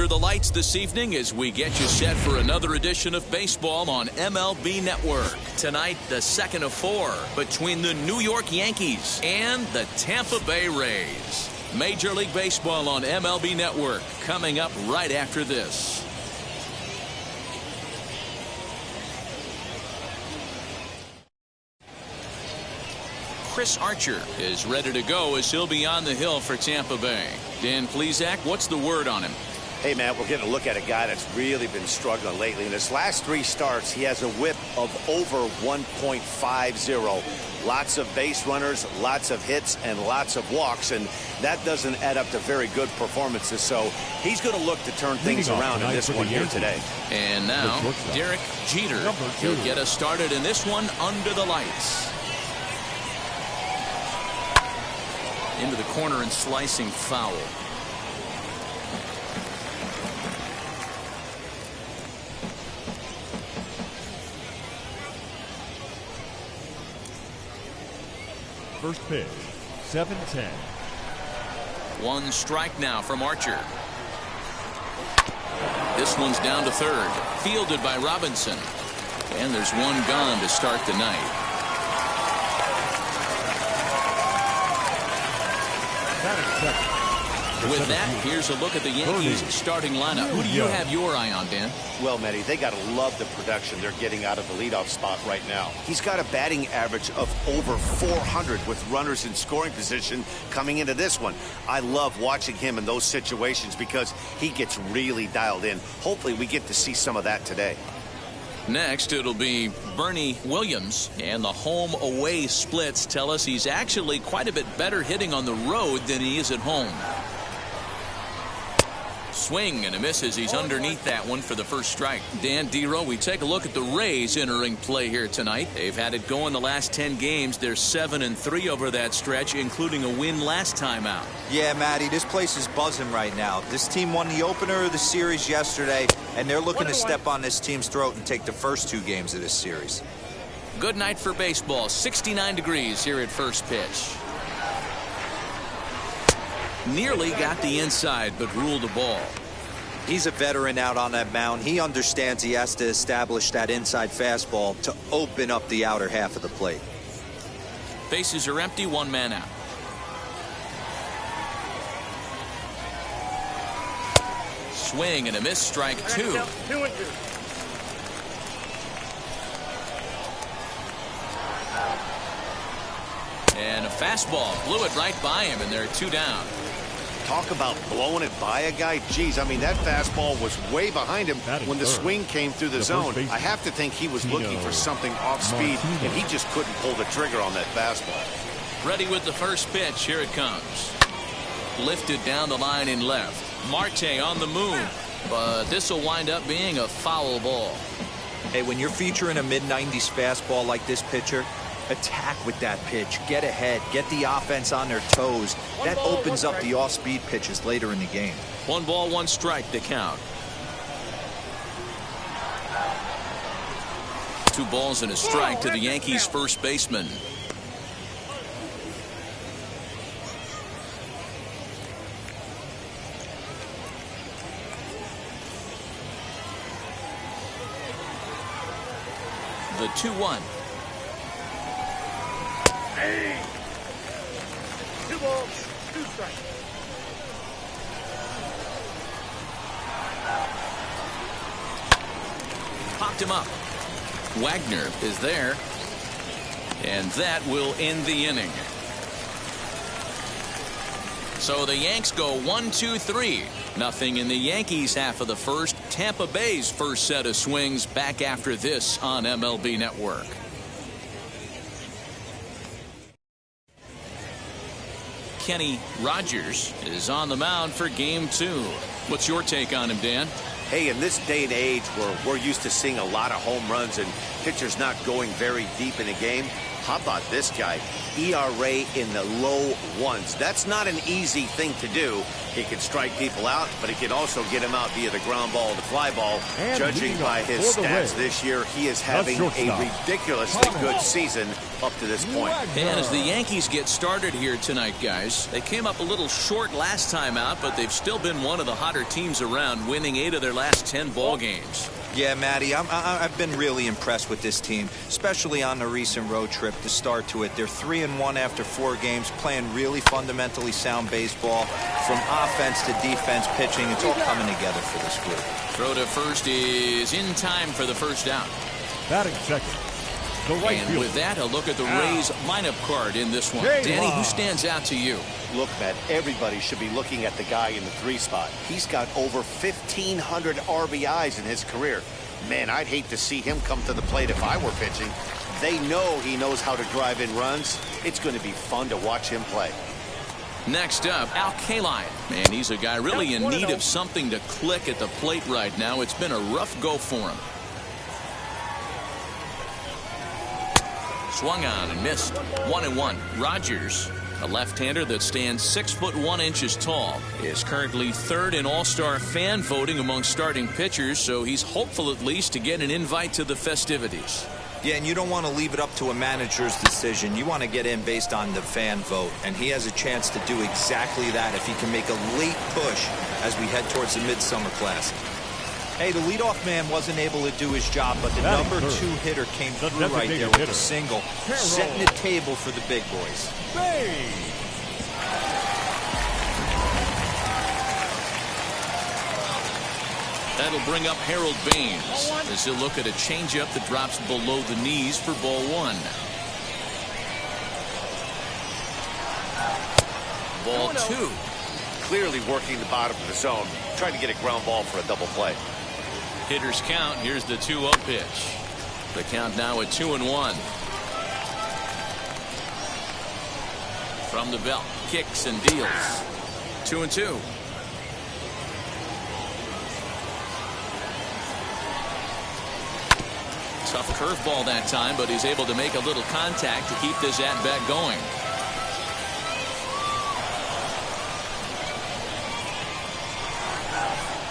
under the lights this evening as we get you set for another edition of baseball on MLB Network. Tonight, the second of 4 between the New York Yankees and the Tampa Bay Rays. Major League Baseball on MLB Network coming up right after this. Chris Archer is ready to go as he'll be on the hill for Tampa Bay. Dan Plesac, what's the word on him? Hey, man, we're getting a look at a guy that's really been struggling lately. In his last 3 starts, he has a whip of over 1.50. Lots of base runners, lots of hits, and lots of walks, and that doesn't add up to very good performances. So he's going to look to turn things around in this one here today. And now, Derek Jeter. He'll get us started in this one under the lights. Into the corner and slicing foul. First pitch, 7-10. 1 strike now from Archer. This one's down to third. Fielded by Robinson. And there's 1 gone to start the night. With that, here's a look at the Yankees starting lineup. Who do you have your eye on, Dan? Well, Matty, they got to love the production they're getting out of the leadoff spot right now. He's got a batting average of over 400 with runners in scoring position coming into this one. I love watching him in those situations because he gets really dialed in. Hopefully we get to see some of that today. Next, it'll be Bernie Williams, and the home-away splits tell us he's actually quite a bit better hitting on the road than he is at home. Swing and a miss as he's underneath that one for the first strike. Dan Dero, we take a look at the Rays entering play here tonight. They've had it going the last 10 games. They're 7-3 over that stretch, including a win last time out. Yeah, Matty, this place is buzzing right now. This team won the opener of the series yesterday, and they're looking to step on this team's throat and take the first 2 games of this series. Good night for baseball. 69 degrees here at first pitch. Nearly got the inside, but ruled a ball. He's a veteran out on that mound. He understands he has to establish that inside fastball to open up the outer half of the plate. Bases are empty, 1 man out. Swing and a miss, strike 2. And a fastball blew it right by him, and they're 2 down. Talk about blowing it by a guy. Geez, I mean, that fastball was way behind him when the swing came through the zone. I have to think he was looking for something off speed, and he just couldn't pull the trigger on that fastball. Ready with the first pitch. Here it comes. Lifted down the line in left. Marte on the move, but this will wind up being a foul ball. Hey, when you're featuring a mid-90s fastball like this pitcher, attack with that pitch, get ahead, get the offense on their toes. That opens up the off-speed pitches later in the game. 1 ball, 1 strike to count. 2 balls and a strike to the Yankees first baseman. The 2-1. 2 balls, 2 strikes. Popped him up. Wagner is there, and that will end the inning. So the Yanks go 1-2-3. Nothing in the Yankees half of the first. Tampa Bay's first set of swings back after this on MLB Network. Kenny Rogers is on the mound for game 2. What's your take on him, Dan? Hey, in this day and age where we're used to seeing a lot of home runs and pitchers not going very deep in a game, How about this guy? ERA in the low ones. That's not an easy thing to do. He can strike people out, but he can also get them out via the ground ball, the fly ball. And judging by his stats this year, he is having a ridiculously good season up to this point. And as the Yankees get started here tonight, guys, they came up a little short last time out, but they've still been one of the hotter teams around, winning 8 of their last 10 ball games. Yeah, Matty, I've been really impressed with this team, especially on the recent road trip to start to it. They're 3-1 after 4 games, playing really fundamentally sound baseball. From offense to defense, pitching, it's all coming together for this group. Throw to first is in time for the first out. Batting second, the right And fielder. with that, a look at the Rays lineup card in this one. Danny, who stands out to you? Look, Matt, everybody should be looking at the guy in the 3 spot. He's got over 1,500 RBIs in his career. Man, I'd hate to see him come to the plate if I were pitching. They know he knows how to drive in runs. It's going to be fun to watch him play. Next up, Al Kaline. Man, he's a guy really in need of something to click at the plate right now. It's been a rough go for him. Swung on and missed. 1-1. Rogers, a left-hander that stands 6'1" tall, is currently 3rd in all-star fan voting among starting pitchers, so he's hopeful at least to get an invite to the festivities. Yeah, and you don't want to leave it up to a manager's decision. You want to get in based on the fan vote, and he has a chance to do exactly that if he can make a late push as we head towards the Midsummer Classic. Hey, the leadoff man wasn't able to do his job, but the number 2 hitter came through right there with a single, setting the table for the big boys. That'll bring up Harold Baines as he'll look at a changeup that drops below the knees for ball 1. Ball 2. Clearly working the bottom of the zone, trying to get a ground ball for a double play. Hitter's count. Here's the 2-0 pitch. The count now at 2-1. From the belt, kicks and deals. 2-2. Tough curveball that time, but he's able to make a little contact to keep this at-bat going.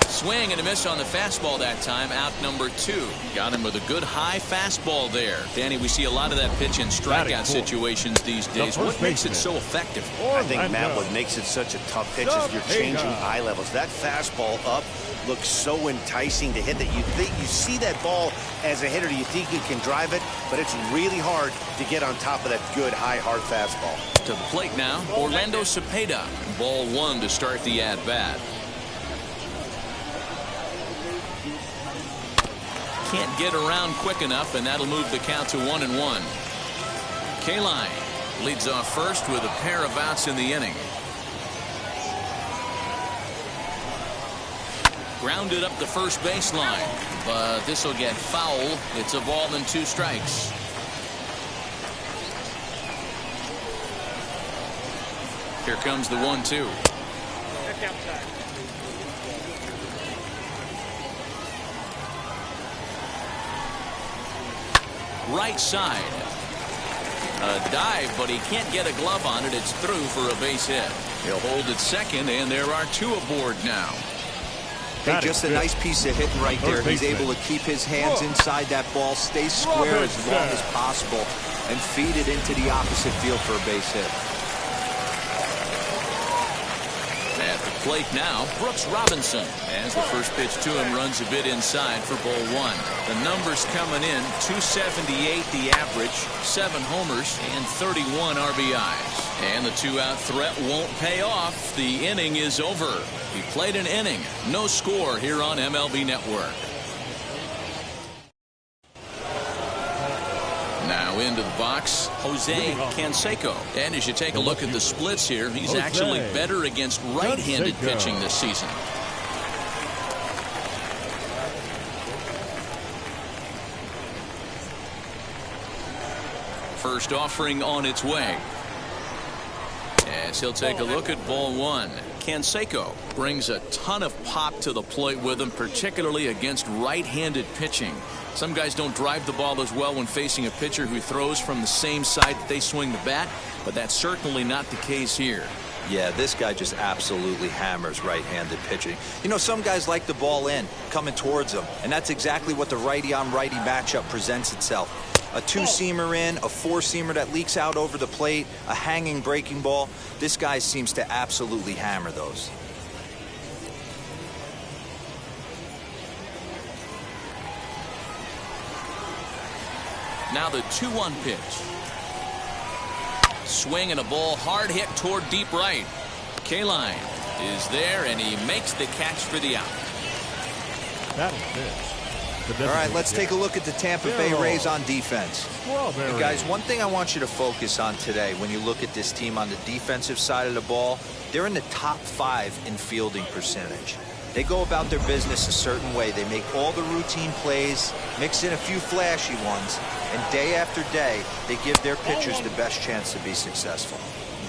Swing and a miss on the fastball that time. Out number 2. Got him with a good high fastball there. Danny, we see a lot of that pitch in strikeout situations these days. What makes it so effective? I think, Matt, what makes it such a tough pitch is you're changing eye levels. That fastball up looks so enticing to hit that you see that ball as a hitter, you think you can drive it, but it's really hard to get on top of that good high hard fastball. To the plate now, Orlando Cepeda. Ball 1 to start the at-bat. Can't get around quick enough, and that'll move the count to 1-1. Kaline leads off first with a pair of outs in the inning. Grounded up the first baseline, but this will get foul. It's a ball and 2 strikes. Here comes the 1-2. Right side. A dive, but he can't get a glove on it. It's through for a base hit. He'll hold at second, and there are 2 aboard now. Hey, just a nice piece of hitting right there. He's able to keep his hands inside that ball, stay square as long as possible, and feed it into the opposite field for a base hit. At the plate now, Brooks Robinson, as the first pitch to him runs a bit inside for ball 1. The numbers coming in, 278 the average, 7 homers, and 31 RBIs. And the 2-out threat won't pay off. The inning is over. He played an inning. No score here on MLB Network. Now into the box, Jose Canseco. And as you take a look at the splits here, he's actually better against right-handed pitching this season. First offering on its way. As he'll take a look at ball 1. Canseco brings a ton of pop to the plate with him, particularly against right-handed pitching. Some guys don't drive the ball as well when facing a pitcher who throws from the same side that they swing the bat, but that's certainly not the case here. Yeah, this guy just absolutely hammers right-handed pitching. You know, some guys like the ball in, coming towards them, and that's exactly what the righty-on-righty matchup presents itself. A two-seamer in, a four-seamer that leaks out over the plate, a hanging breaking ball. This guy seems to absolutely hammer those. Now the 2-1 pitch. Swing and a ball hard hit toward deep right. Kaline is there, and he makes the catch for the out. Batting pitch. All right, let's take a look at the Tampa Bay Rays on defense. And guys, one thing I want you to focus on today when you look at this team on the defensive side of the ball, they're in the top 5 in fielding percentage. They go about their business a certain way. They make all the routine plays, mix in a few flashy ones, and day after day, they give their pitchers the best chance to be successful.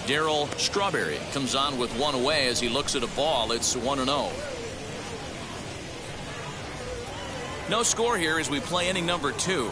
Darryl Strawberry comes on with one away as he looks at a ball. It's 1-0. No score here as we play inning number 2.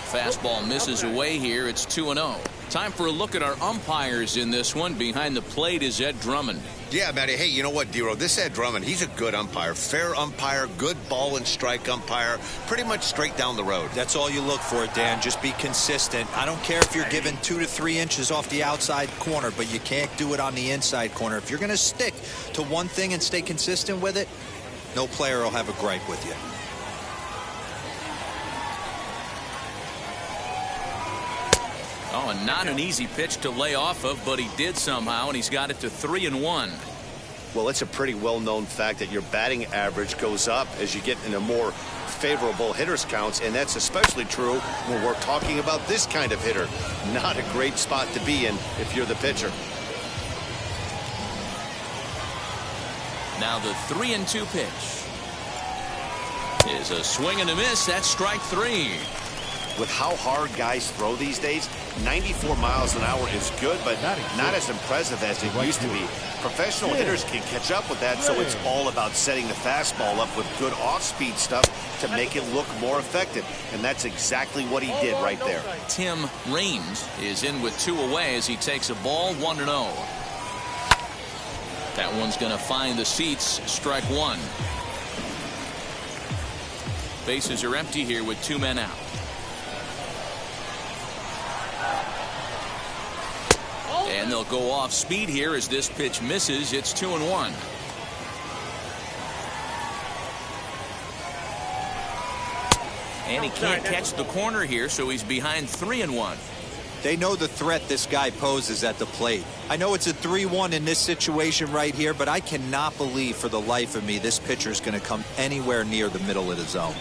Fastball misses away here. It's 2-0. Time for a look at our umpires in this one. Behind the plate is Ed Drummond. Yeah, Matty. Hey, you know what, Dero? This Ed Drummond, he's a good umpire. Fair umpire, good ball and strike umpire. Pretty much straight down the road. That's all you look for, Dan. Just be consistent. I don't care if you're given 2 to 3 inches off the outside corner, but you can't do it on the inside corner. If you're going to stick to one thing and stay consistent with it, no player will have a gripe with you. Oh, and not an easy pitch to lay off of, but he did somehow, and he's got it to 3-1. Well, it's a pretty well-known fact that your batting average goes up as you get into more favorable hitters counts, and that's especially true when we're talking about this kind of hitter. Not a great spot to be in if you're the pitcher. Now the 3-2 pitch is a swing and a miss. That's strike 3. With how hard guys throw these days, 94 miles an hour is good, but not as impressive as it used to be. Professional hitters can catch up with that, so it's all about setting the fastball up with good off-speed stuff to make it look more effective, and that's exactly what he did right there. Tim Raines is in with 2 away as he takes a ball, 1-0. That one's going to find the seats, strike 1. Bases are empty here with 2 men out. And they'll go off speed here as this pitch misses. It's 2-1. And he can't catch the corner here, so he's behind 3-1. They know the threat this guy poses at the plate. I know it's a 3-1 in this situation right here, but I cannot believe for the life of me this pitcher is going to come anywhere near the middle of the zone.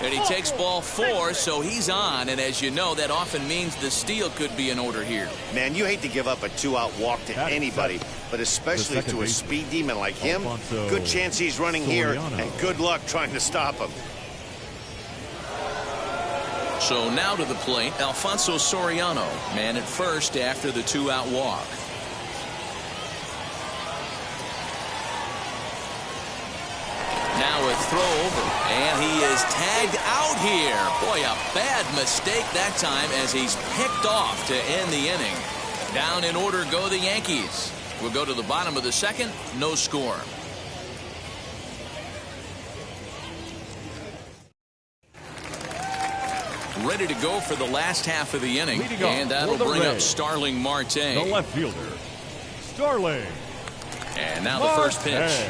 And he takes ball 4, so he's on. And as you know, that often means the steal could be in order here. Man, you hate to give up a 2-out walk to anybody, but especially to a speed demon like him. Good chance he's running here, and good luck trying to stop him. So now to the plate, Alfonso Soriano, man at first after the 2-out walk. Now a throw over, and he is tagged out here. Boy, a bad mistake that time as he's picked off to end the inning. Down in order go the Yankees. We'll go to the bottom of the 2nd, no score. Ready to go for the last half of the inning, and that'll bring up Starling Marte. The left fielder, Starling. And now the first pitch.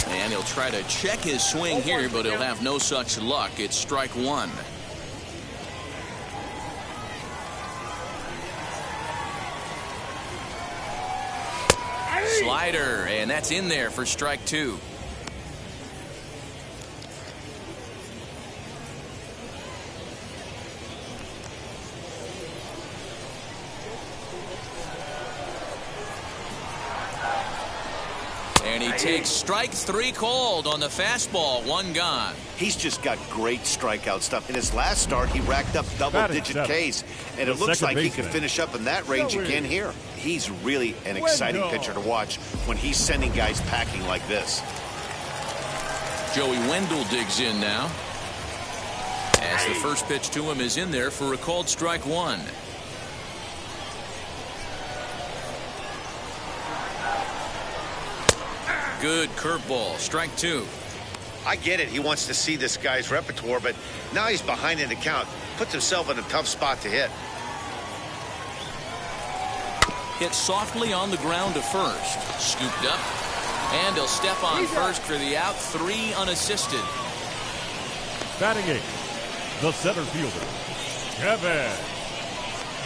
And he'll try to check his swing here, but he'll have no such luck. It's strike 1. Slider, and that's in there for strike 2. And he takes strike 3 called on the fastball. 1 gone. He's just got great strikeout stuff. In his last start, he racked up double-digit Ks, and it looks like he could finish up in that range again here. He's really an exciting pitcher to watch when he's sending guys packing like this. Joey Wendell digs in now, as the first pitch to him is in there for a called strike 1. Good curveball, strike 2. I get it. He wants to see this guy's repertoire, but now he's behind in the count. Puts himself in a tough spot to hit. Hit softly on the ground to first. Scooped up. And he'll step on first for the out. 3 unassisted. Batting 8th, the center fielder, Kevin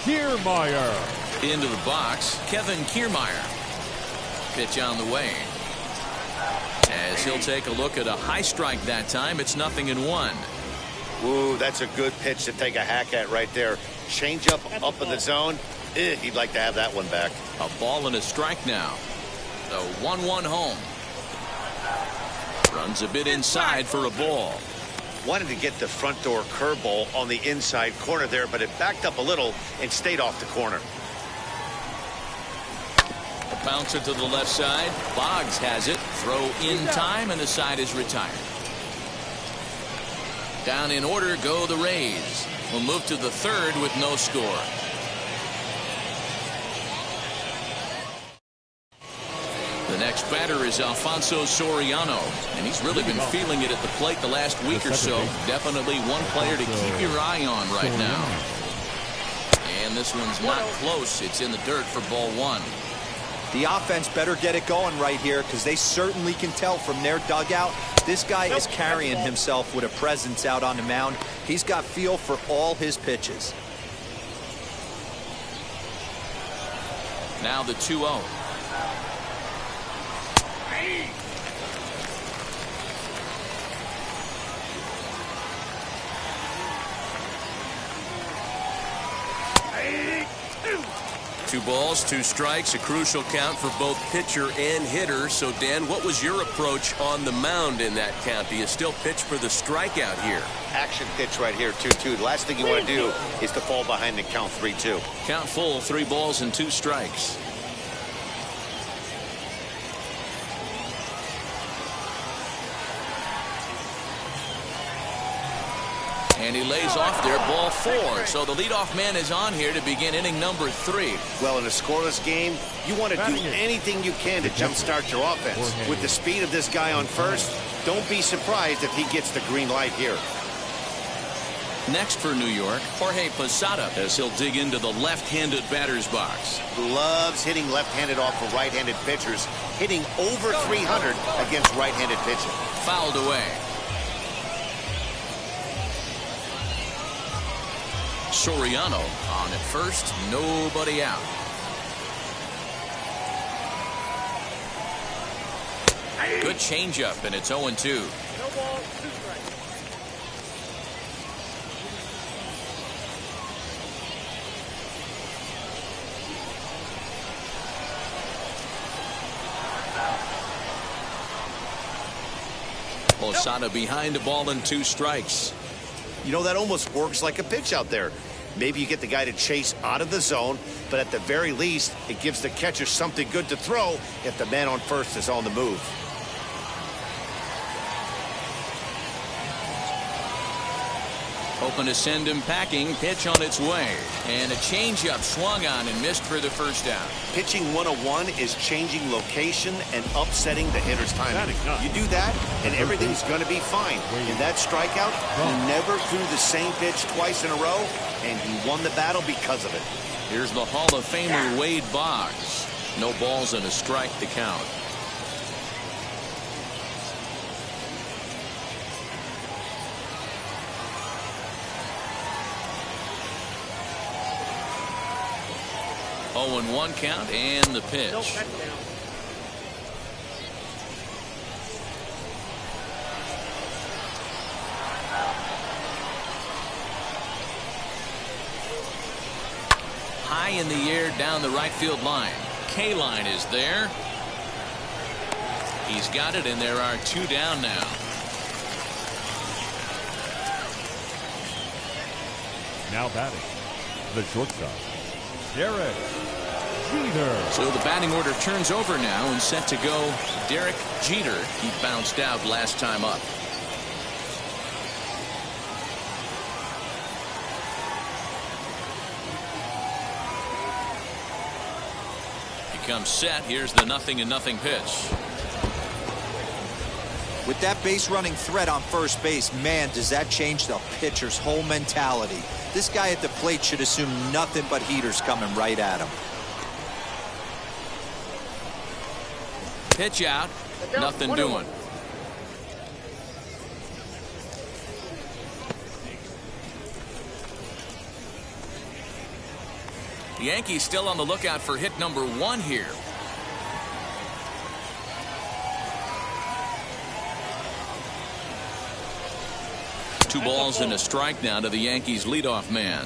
Kiermaier. Into the box, Kevin Kiermaier. Pitch on the way. As he'll take a look at a high strike that time. It's 0-1. Ooh, that's a good pitch to take a hack at right there. Change up in the zone. He'd like to have that one back. A ball and a strike now. The 1-1 home. Runs a bit inside for a ball. Wanted to get the front door curveball on the inside corner there, but it backed up a little and stayed off the corner. A bouncer to the left side. Boggs has it. Throw in time, and the side is retired. Down in order go the Rays. We'll move to the 3rd with no score. The next batter is Alfonso Soriano, and he's really been feeling it at the plate the last week or so. Definitely one player to keep your eye on right now. And this one's not close. It's in the dirt for ball 1. The offense better get it going right here, because they certainly can tell from their dugout this guy is carrying himself with a presence out on the mound. He's got feel for all his pitches. Now the 2-0. Two balls, 2 strikes, a crucial count for both pitcher and hitter. So, Dan, what was your approach on the mound in that count? Do you still pitch for the strikeout here? Action pitch right here, 2-2. The last thing you want to do is to fall behind the count 3-2. Count full, 3 balls and 2 strikes. And he lays off there, ball 4. So the leadoff man is on here to begin inning number 3. Well, in a scoreless game, you want to do anything you can to jumpstart your offense. With the speed of this guy on first, don't be surprised if he gets the green light here. Next for New York, Jorge Posada, as he'll dig into the left-handed batter's box. Loves hitting left-handed off of right-handed pitchers, hitting over 300 against right-handed pitching. Fouled away. Soriano on at first, nobody out. Good changeup, and it's 0-2. No ball, 2 strikes. Posada behind the ball and 2 strikes. You know, that almost works like a pitch out there. Maybe you get the guy to chase out of the zone, but at the very least, it gives the catcher something good to throw if the man on first is on the move. Hoping to send him packing. Pitch on its way. And a changeup swung on and missed for the first down. Pitching 101 is changing location and upsetting the hitter's timing. You do that, and everything's going to be fine. In that strikeout, he never threw the same pitch twice in a row, and he won the battle because of it. Here's the Hall of Famer Wade Boggs. No balls and a strike to count. Oh, and 1 count and the pitch. Nope, that's down. High in the air down the right field line. K-line is there. He's got it, and there are 2 down now. Now batting, the shortstop, Derek Jeter. So the batting order turns over now and set to go Derek Jeter. He bounced out last time up. He comes set. Here's the 0-0 pitch. With that base running threat on first base, man, does that change the pitcher's whole mentality. This guy at the plate should assume nothing but heaters coming right at him. Pitch out. Nothing doing. The Yankees still on the lookout for hit number 1 here. Two balls and a strike now to the Yankees leadoff man.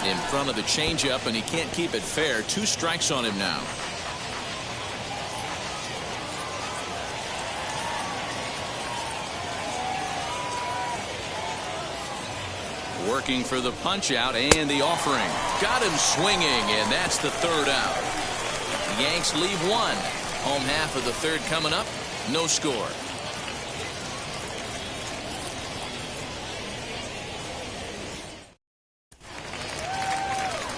In front of the changeup, and he can't keep it fair. 2 strikes on him now. Working for the punch out and the offering. Got him swinging, and that's the 3rd out. The Yanks leave 1. Home half of the 3rd coming up. No score.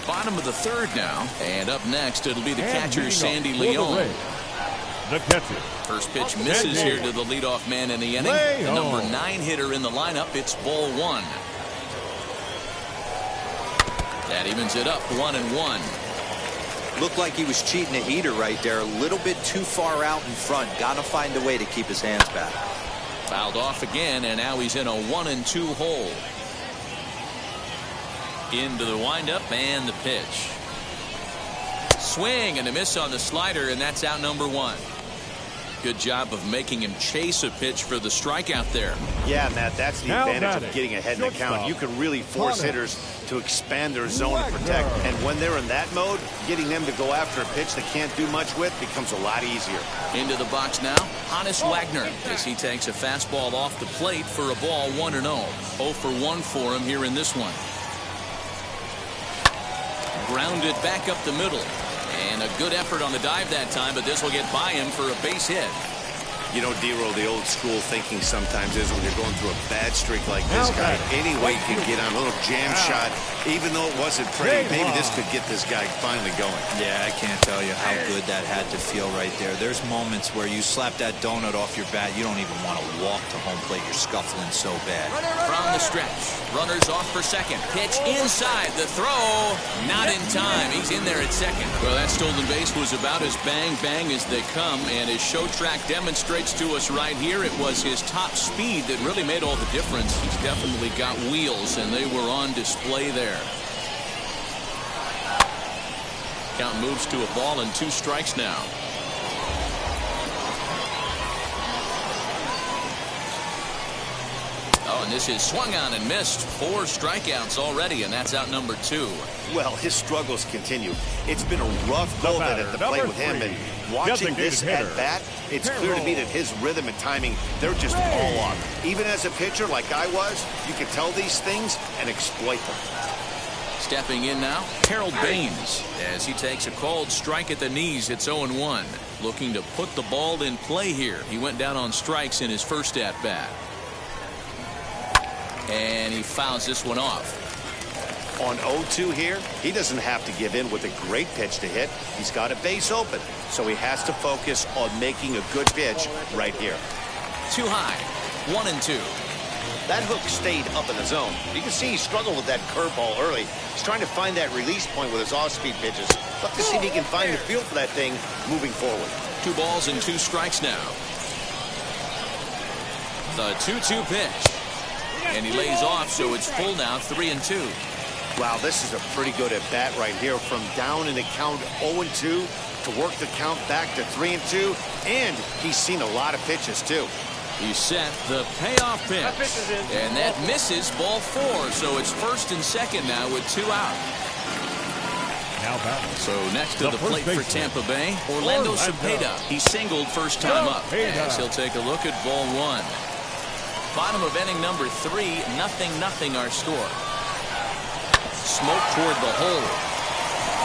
Bottom of the 3rd now, and up next it'll be the catcher Sandy Leon. The catcher. First pitch misses here to the leadoff man in the inning. The number 9 hitter in the lineup. It's ball 1. That evens it up 1-1. Looked like he was cheating a heater right there. A little bit too far out in front. Got to find a way to keep his hands back. Fouled off again, and now he's in a 1-2 hole. Into the windup and the pitch. Swing and a miss on the slider, and that's out number 1. Good job of making him chase a pitch for the strikeout there. Yeah, Matt, that's the Now advantage batting, of getting ahead in the count. You can really force hitters to expand their zone and protect. And when they're in that mode, getting them to go after a pitch they can't do much with becomes a lot easier. Into the box now, Hannes Wagner, as he takes a fastball off the plate for a ball 1-0. 0 for 1 for him here in this one. Grounded back up the middle. And a good effort on the dive that time, but this will get by him for a base hit. You know, D-Roll, the old school thinking sometimes is when you're going through a bad streak like this guy, any way you can get on a little jam shot, even though it wasn't pretty, maybe this could get this guy finally going. Yeah, I can't tell you how good that had to feel right there. There's moments where you slap that donut off your bat, you don't even want to walk to home plate. You're scuffling so bad. From the stretch, runners off for second. Pitch inside, the throw, not in time. He's in there at second. Well, that stolen base was about as bang-bang as they come, and his show track demonstrates to us right here it was his top speed that really made all the difference. He's definitely got wheels, and they were on display there. Count moves to a ball and 2 strikes now. Oh, and this is swung on and missed. 4 strikeouts already, and that's out number 2. Well, his struggles continue. It's been a rough go of it at the plate with him, and watching this at bat, it's clear to me that his rhythm and timing, they're just all off. Even as a pitcher like I was, you can tell these things and exploit them. Stepping in now, Harold Baines, as he takes a called strike at the knees. It's 0-1. Looking to put the ball in play here. He went down on strikes in his first at-bat. And he fouls this one off. On 0-2 here, he doesn't have to give in with a great pitch to hit. He's got a base open, so he has to focus on making a good pitch right here. Too high. 1-2. That hook stayed up in the zone. You can see he struggled with that curveball early. He's trying to find that release point with his off-speed pitches. Love to see if he can find the feel for that thing moving forward. 2 balls and 2 strikes now. The 2-2 pitch. And he lays off, so it's full now, 3-2. Wow, this is a pretty good at-bat right here. From down in the count 0-2 to work the count back to 3-2. And he's seen a lot of pitches, too. He's set the payoff pitch. And that misses, ball 4. So it's first and second now with 2 out. Now batting. So next to the plate for Tampa Bay, Orlando Cepeda. He singled first time up. As he'll take a look at ball 1. Bottom of inning number 3, 0-0 our score. Smoke toward the hole.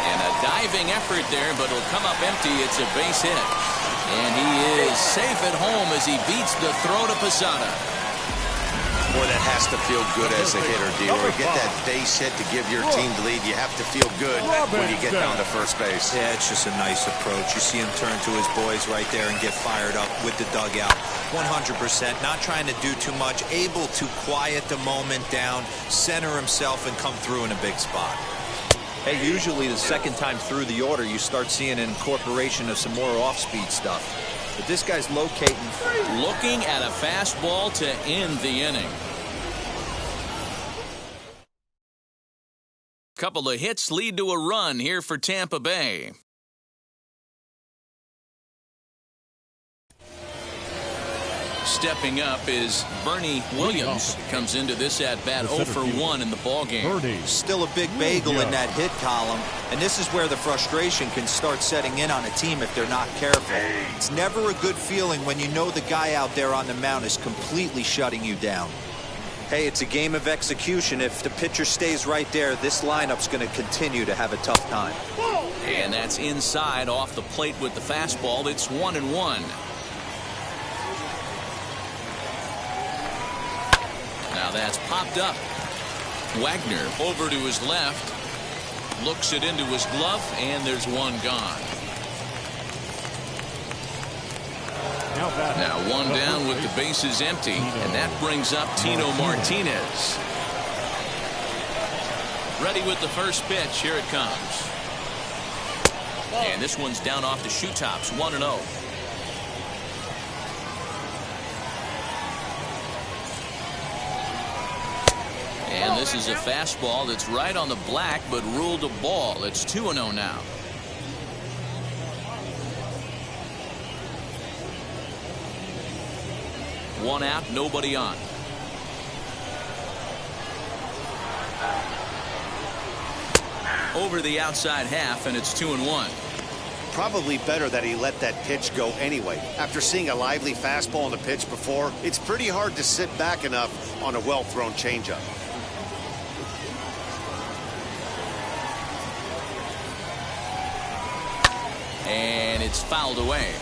And a diving effort there, but it'll come up empty. It's a base hit. And he is safe at home as he beats the throw to Posada. Boy, that has to feel good as a hitter, D-Roy. Get that base hit to give your team the lead. You have to feel good when you get down to first base. Yeah, it's just a nice approach. You see him turn to his boys right there and get fired up with the dugout. 100%, not trying to do too much, able to quiet the moment down, center himself, and come through in a big spot. Hey, usually the second time through the order, you start seeing an incorporation of some more off-speed stuff. But this guy's locating. Looking at a fastball to end the inning. Couple of hits lead to a run here for Tampa Bay. Stepping up is Bernie Williams. Comes into this at-bat 0 for 1 in the ballgame. Still a big bagel in that hit column. And this is where the frustration can start setting in on a team if they're not careful. It's never a good feeling when you know the guy out there on the mound is completely shutting you down. Hey, it's a game of execution. If the pitcher stays right there, this lineup's going to continue to have a tough time. And that's inside off the plate with the fastball. It's 1-1. Now that's popped up. Wagner over to his left. Looks it into his glove, and there's one gone. Now one down with the bases empty, and that brings up Tino Martinez. Ready with the first pitch. Here it comes. And this one's down off the shoe tops. 1-0. And this is a fastball that's right on the black, but ruled a ball. It's 2-0 now. One out, nobody on. Over the outside half, and it's 2-1. Probably better that he let that pitch go anyway. After seeing a lively fastball on the pitch before, it's pretty hard to sit back enough on a well-thrown changeup. And it's fouled away.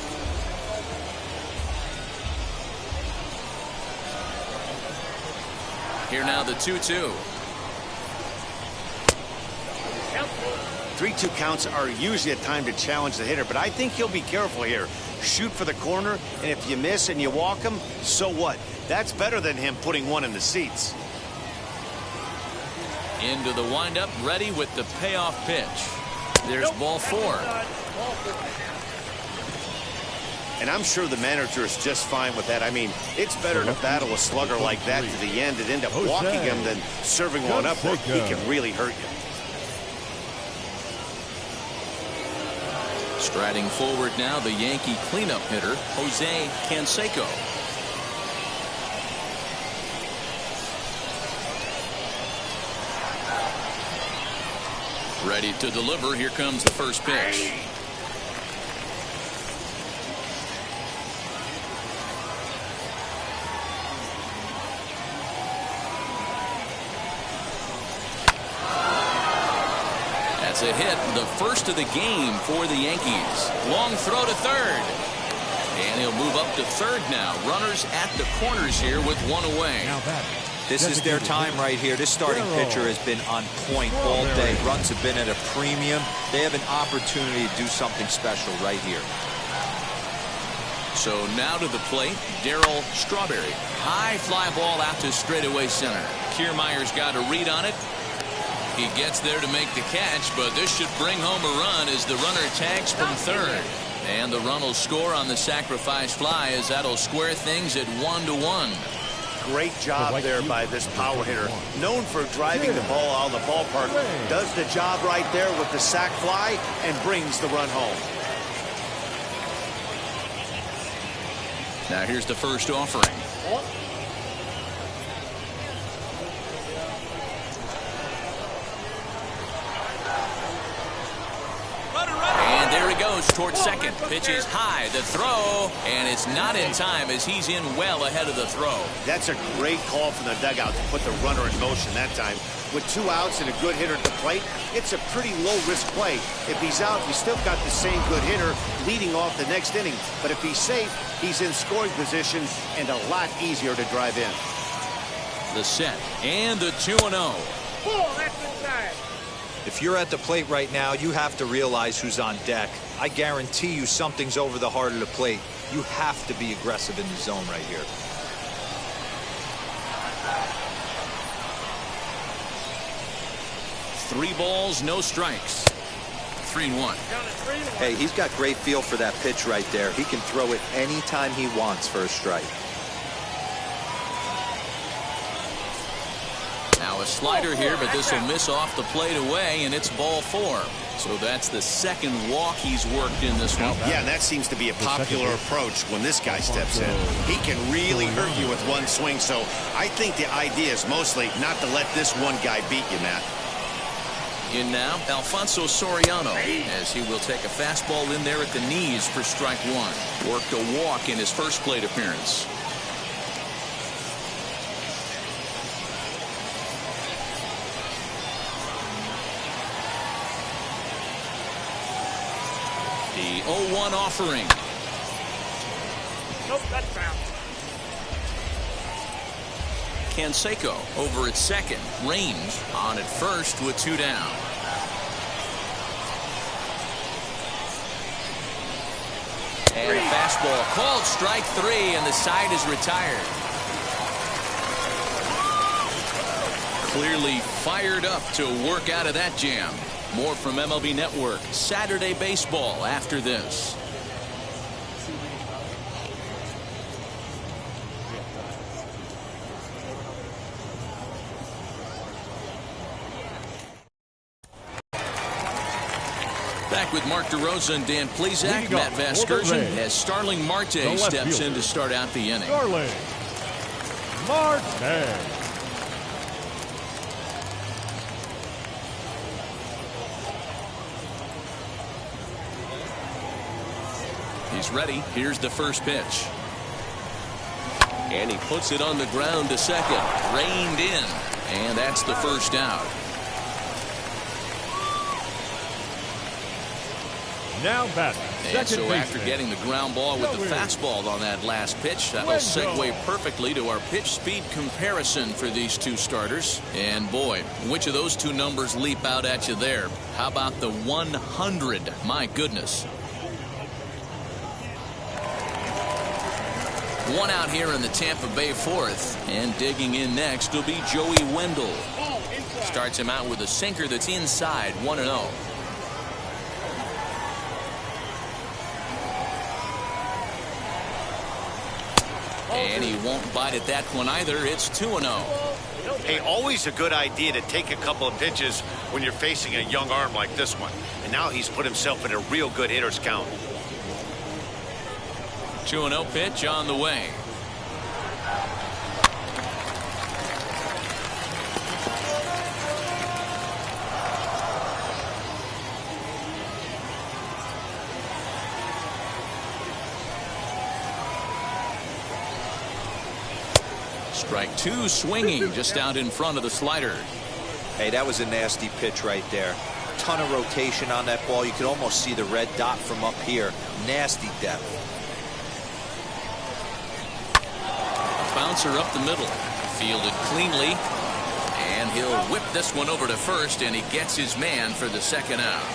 Here now the 2-2. 3-2 counts are usually a time to challenge the hitter, but I think he'll be careful here. Shoot for the corner, and if you miss and you walk him, so what? That's better than him putting one in the seats. Into the windup, ready with the payoff pitch. There's ball 4. And I'm sure the manager is just fine with that. I mean, it's better to battle a slugger like that to the end and end up walking him than serving one up where he can really hurt you. Striding forward now, the Yankee cleanup hitter, Jose Canseco. Ready to deliver. Here comes the first pitch. That's a hit, the first of the game for the Yankees. Long throw to third. And he'll move up to third now. Runners at the corners here with one away. This is their time right here. This starting pitcher has been on point all day. Runs have been at a premium. They have an opportunity to do something special right here. So now to the plate, Darryl Strawberry. High fly ball out to straightaway center. Kiermaier's got a read on it. He gets there to make the catch, but this should bring home a run as the runner tags from third. And the run will score on the sacrifice fly as that'll square things at 1-1. Great job there by this power hitter. Known for driving the ball out of the ballpark. Does the job right there with the sac fly and brings the run home. Now here's the first offering. And there he goes towards second. Pitch is high. The throw, and it's not in time as he's in well ahead of the throw. That's a great call from the dugout to put the runner in motion that time. With 2 outs and a good hitter at the plate, it's a pretty low-risk play. If he's out, you still got the same good hitter leading off the next inning. But if he's safe, he's in scoring position and a lot easier to drive in. The set and the 2-0. That's inside. If you're at the plate right now, you have to realize who's on deck. I guarantee you something's over the heart of the plate. You have to be aggressive in the zone right here. Three balls, no strikes. 3-1. Hey, he's got great feel for that pitch right there. He can throw it anytime he wants for a strike. Now a slider here, but this will miss off the plate away, and it's ball 4. So that's the second walk he's worked in this one. Yeah, and that seems to be a popular approach when this guy steps in. He can really hurt you with one swing, so I think the idea is mostly not to let this one guy beat you, Matt. In now, Alfonso Soriano, as he will take a fastball in there at the knees for strike 1. Worked a walk in his first plate appearance. The 0-1 offering. Nope, that's foul. Canseco over at second. Range on at first with 2 down. And a fastball called strike 3, and the side is retired. Clearly fired up to work out of that jam. More from MLB Network Saturday Baseball after this. Back with Mark DeRosa and Dan Plesac. Matt Vasgersian as Starling Marte steps in to start out the inning. Starling Marte. He's ready. Here's the first pitch. And he puts it on the ground to second. Reined in. And that's the first out. Now batting. And so after getting the ground ball with the fastball on that last pitch, that'll segue perfectly to our pitch speed comparison for these two starters. And boy, which of those two numbers leap out at you there? How about the 100? My goodness. One out here in the Tampa Bay fourth, and digging in next will be Joey Wendell. Starts him out with a sinker that's inside, 1-0. And he won't bite at that one either. It's 2-0. Hey, always a good idea to take a couple of pitches when you're facing a young arm like this one. And now he's put himself in a real good hitter's count. 2-0 pitch on the way. Strike 2 swinging just out in front of the slider. Hey, that was a nasty pitch right there. Ton of rotation on that ball. You could almost see the red dot from up here. Nasty depth. Bouncer up the middle, fielded cleanly, and he'll whip this one over to first, and he gets his man for the second out.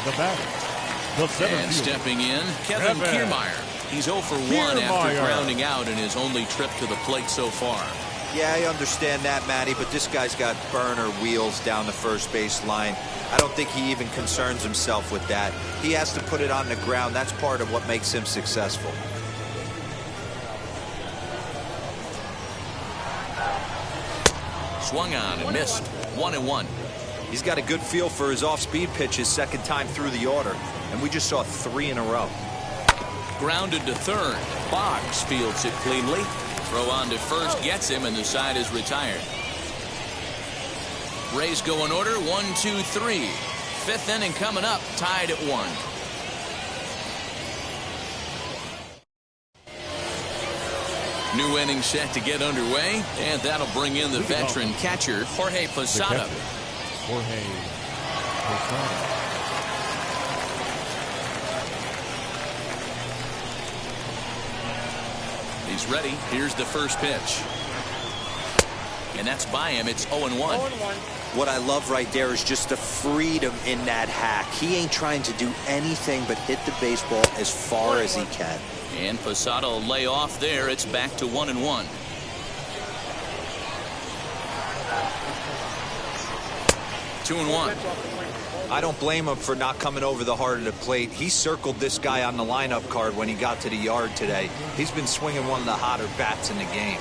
The batter, the center and fielder, stepping in, Kevin Kiermaier. He's 0 for 1 after grounding out in his only trip to the plate so far. Yeah, I understand that, Matty, but this guy's got burner wheels down the first base line. I don't think he even concerns himself with that. He has to put it on the ground. That's part of what makes him successful. Swung on and missed. 1-1. He's got a good feel for his off-speed pitches second time through the order, and we just saw 3 in a row. grounded to third. Boggs fields it cleanly. Throw on to first gets him, and the side is retired. Rays go in order, 1, 2, 3. Fifth inning coming up, tied at 1. New inning set to get underway, and that'll bring in the veteran catcher, Jorge Posada. Jorge Posada. He's ready. Here's the first pitch. And that's by him. It's 0-1. What I love right there is just the freedom in that hack. He ain't trying to do anything but hit the baseball as far as he can. And Posada will lay off there. It's back to 1-1. Two and one. I don't blame him for not coming over the heart of the plate. He circled this guy on the lineup card when he got to the yard today. He's been swinging one of the hotter bats in the game.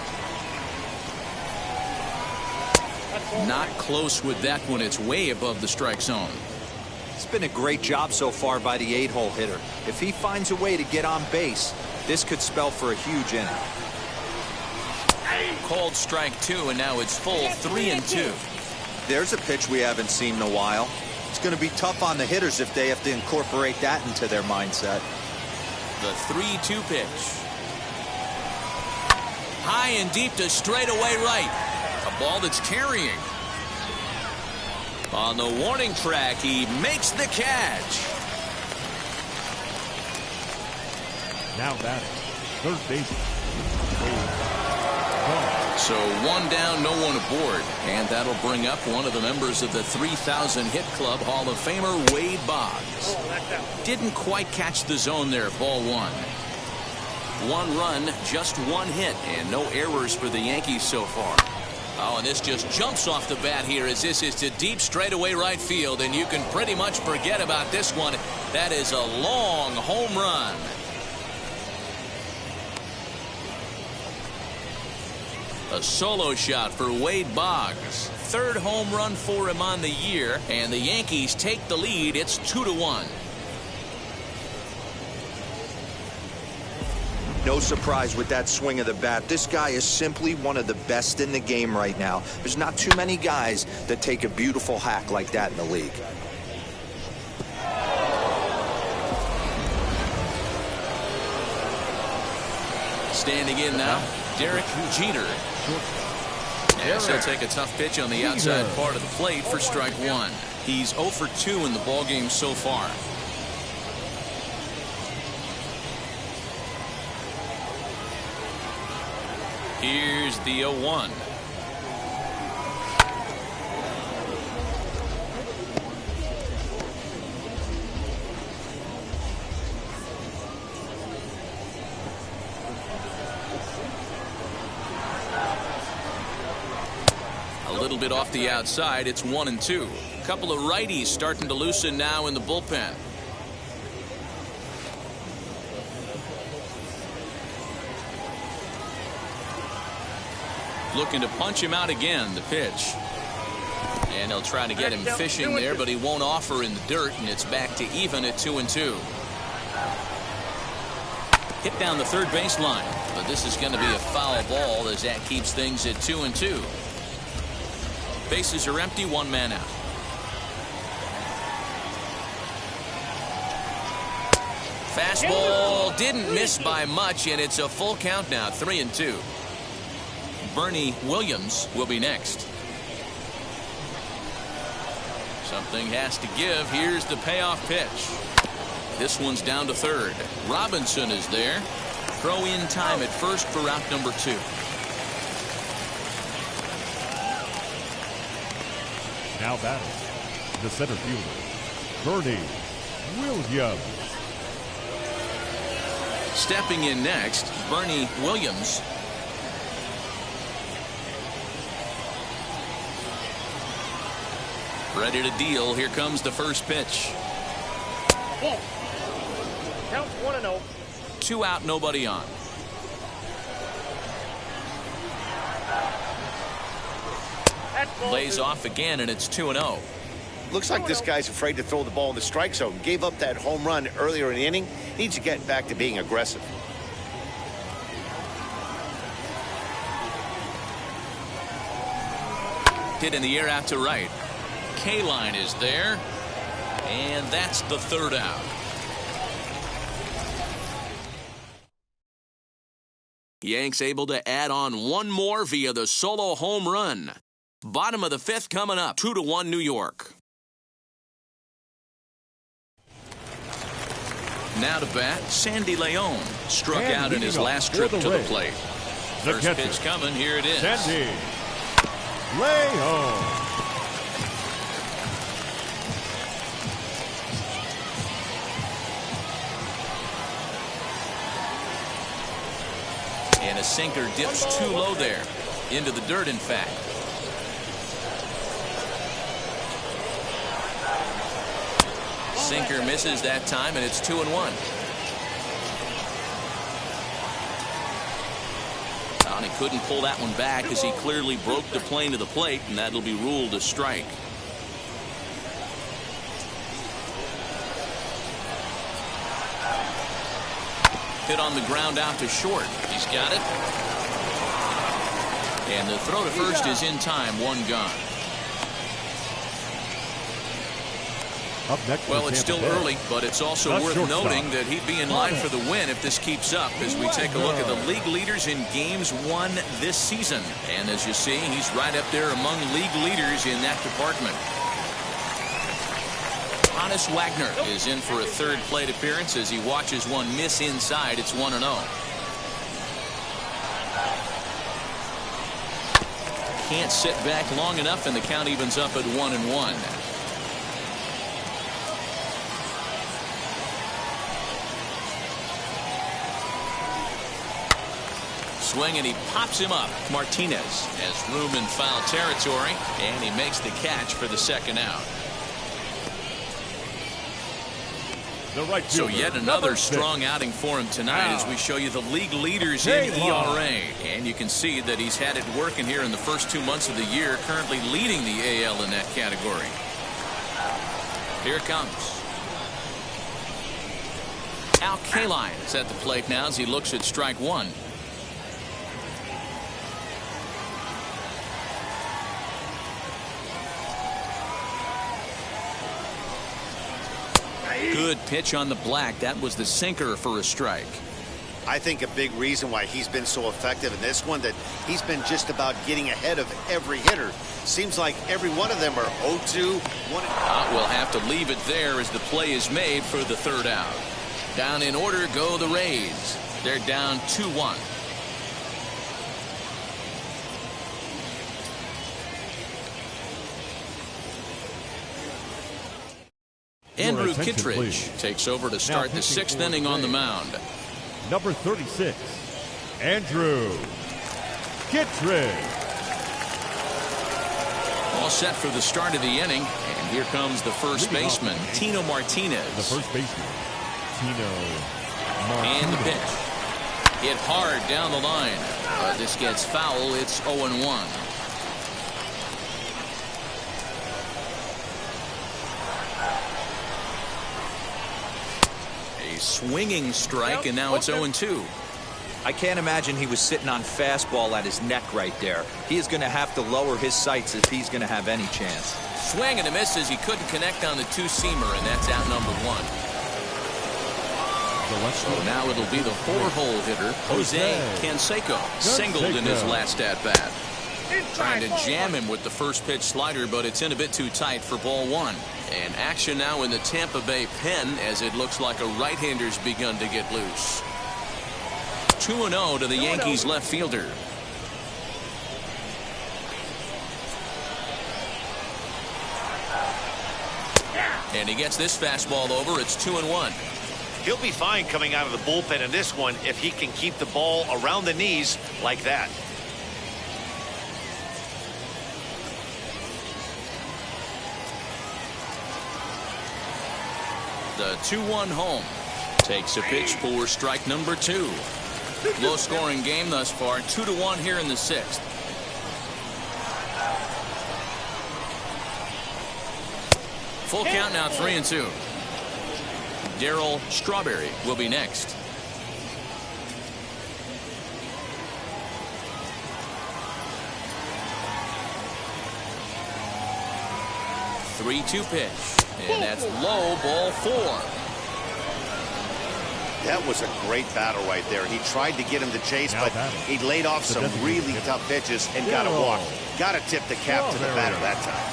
Not close with that one. It's way above the strike zone. It's been a great job so far by the 8-hole hitter. If he finds a way to get on base, this could spell for a huge inning. Called strike 2, and now it's full 3-2. There's a pitch we haven't seen in a while. It's going to be tough on the hitters if they have to incorporate that into their mindset. The 3-2 pitch. High and deep to straightaway right. A ball that's carrying. On the warning track, he makes the catch. Now batting, third baseman. So one down, no one aboard. And that'll bring up one of the members of the 3,000 hit club, Hall of Famer Wade Boggs. Didn't quite catch the zone there, ball one. One run, just one hit, and no errors for the Yankees so far. Oh, and this just jumps off the bat here as this is to deep straightaway right field, and you can pretty much forget about this one. That is a long home run. A solo shot for Wade Boggs. Third home run for him on the year, and the Yankees take the lead. It's 2-1. No surprise with that swing of the bat. This guy is simply one of the best in the game right now. There's not too many guys that take a beautiful hack like that in the league. Standing in now, Derek Jeter. Yes, he'll take a tough pitch on the outside part of the plate for strike one. He's 0 for 2 in the ballgame so far. Here's the 0-1. A little bit off the outside. It's 1-2. A couple of righties starting to loosen now in the bullpen. Looking to punch him out again, the pitch. And he'll try to get him fishing there, but he won't offer in the dirt, and it's back to even at 2-2. Hit down the third baseline, but this is going to be a foul ball as that keeps things at 2-2. Bases are empty, one man out. Fastball didn't miss by much, and it's a full count now, 3-2. Bernie Williams will be next. Something has to give. Here's the payoff pitch. This one's down to third. Robinson is there. Throw in time at first for out number 2. Now batting, the center fielder, Bernie Williams. Stepping in next, Bernie Williams. Ready to deal. Here comes the first pitch. Ball. Count 1-0. 2 out, nobody on. Lays off again, and it's 2-0. Looks like this guy's afraid to throw the ball in the strike zone. Gave up that home run earlier in the inning. Needs to get back to being aggressive. Hit in the air out to right. K-line is there. And that's the third out. Yanks able to add on one more via the solo home run. Bottom of the fifth coming up. 2-1 New York. Now to bat, Sandy Leon. Struck out in his last trip to the plate. First pitch coming. Here it is. Sandy Leon. And a sinker dips too low there. Into the dirt, in fact. Sinker misses that time, and it's 2-1. And he couldn't pull that one back as he clearly broke the plane to the plate, and that'll be ruled a strike. Hit on the ground out to short. He's got it. And the throw to first is in time. One gone. Up next, well, it's still early, but it's also worth noting that he'd be in line for the win if this keeps up as we take a look at the league leaders in games won this season. And as you see, he's right up there among league leaders in that department. Honus Wagner is in for a third plate appearance as he watches one miss inside. It's 1-0. Can't sit back long enough, and the count evens up at 1-1. Swing, and he pops him up. Martinez has room in foul territory, and he makes the catch for the second out. So yet another strong outing for him tonight as we show you the league leaders in ERA. And you can see that he's had it working here in the first 2 months of the year, currently leading the AL in that category. Here it comes. Al Kaline is at the plate now as he looks at strike one. Good pitch on the black. That was the sinker for a strike. I think a big reason why he's been so effective in this one, that he's been just about getting ahead of every hitter. Seems like every one of them are 0-2. We'll have to leave it there as the play is made for the third out. Down in order go the Rays. They're down 2-1. Andrew Kittredge takes over to start the sixth inning on the mound. Number 36, Andrew Kittredge. All set for the start of the inning, and here comes the first baseman, Tino Martinez. The first baseman, Tino Martinez. And the pitch. Hit hard down the line. But this gets foul. It's 0-1. Swinging strike, and now it's 0-2. I can't imagine he was sitting on fastball at his neck right there. He is going to have to lower his sights if he's going to have any chance. Swing and a miss as he couldn't connect on the two-seamer, and that's out number one. So now it'll be the four-hole hitter, Jose Canseco, singled in his last at-bat. Trying to jam him with the first pitch slider, but it's in a bit too tight for ball one. And action now in the Tampa Bay pen as it looks like a right-hander's begun to get loose. 2-0 to the Yankees left fielder. And he gets this fastball over. It's 2-1. He'll be fine coming out of the bullpen in this one if he can keep the ball around the knees like that. The 2-1 home takes a pitch for strike number two. Low scoring game thus far, 2-1 here in the sixth. Full count now, 3-2. Darryl Strawberry will be next. 3-2 pitch. And that's low, ball 4. That was a great battle right there. He tried to get him to chase, but he laid off some really tough pitches and got a walk. Got to tip the cap to the batter that time.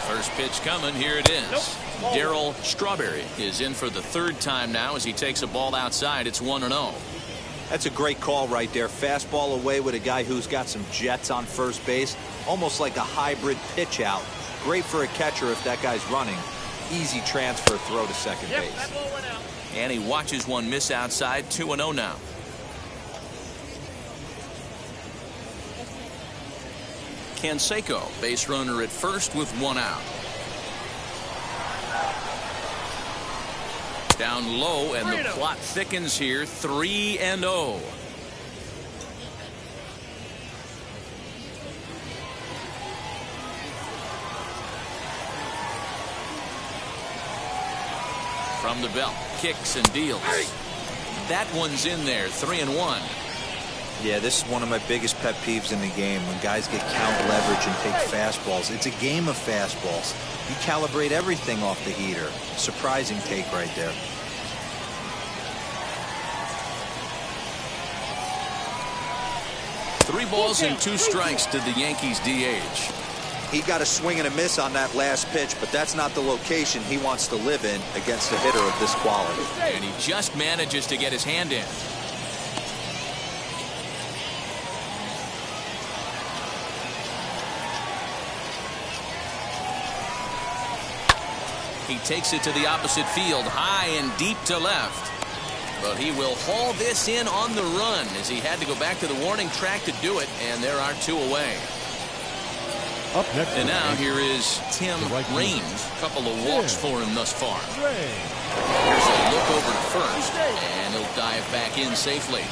First pitch coming. Here it is. Darryl Strawberry is in for the 3rd time now as he takes a ball outside. It's 1-0. That's a great call right there. Fastball away with a guy who's got some jets on first base. Almost like a hybrid pitch out. Great for a catcher if that guy's running. Easy transfer throw to second base. That ball went out. And he watches one miss outside. 2-0 now. Canseco, base runner at first with 1 out. Down low, and the plot thickens here. 3-0. From the belt, kicks and deals. That one's in there. 3-1. Yeah, this is one of my biggest pet peeves in the game, when guys get count leverage and take fastballs. It's a game of fastballs. You calibrate everything off the heater. Surprising take right there. Three balls and 2 strikes to the Yankees DH. He got a swing and a miss on that last pitch, but that's not the location he wants to live in against a hitter of this quality. And he just manages to get his hand in. He takes it to the opposite field, high and deep to left. But he will haul this in on the run as he had to go back to the warning track to do it, and there are 2 away. Up next. And now here is Tim Raines. A couple of walks for him thus far. Here's a look over to first, and he'll dive back in safely.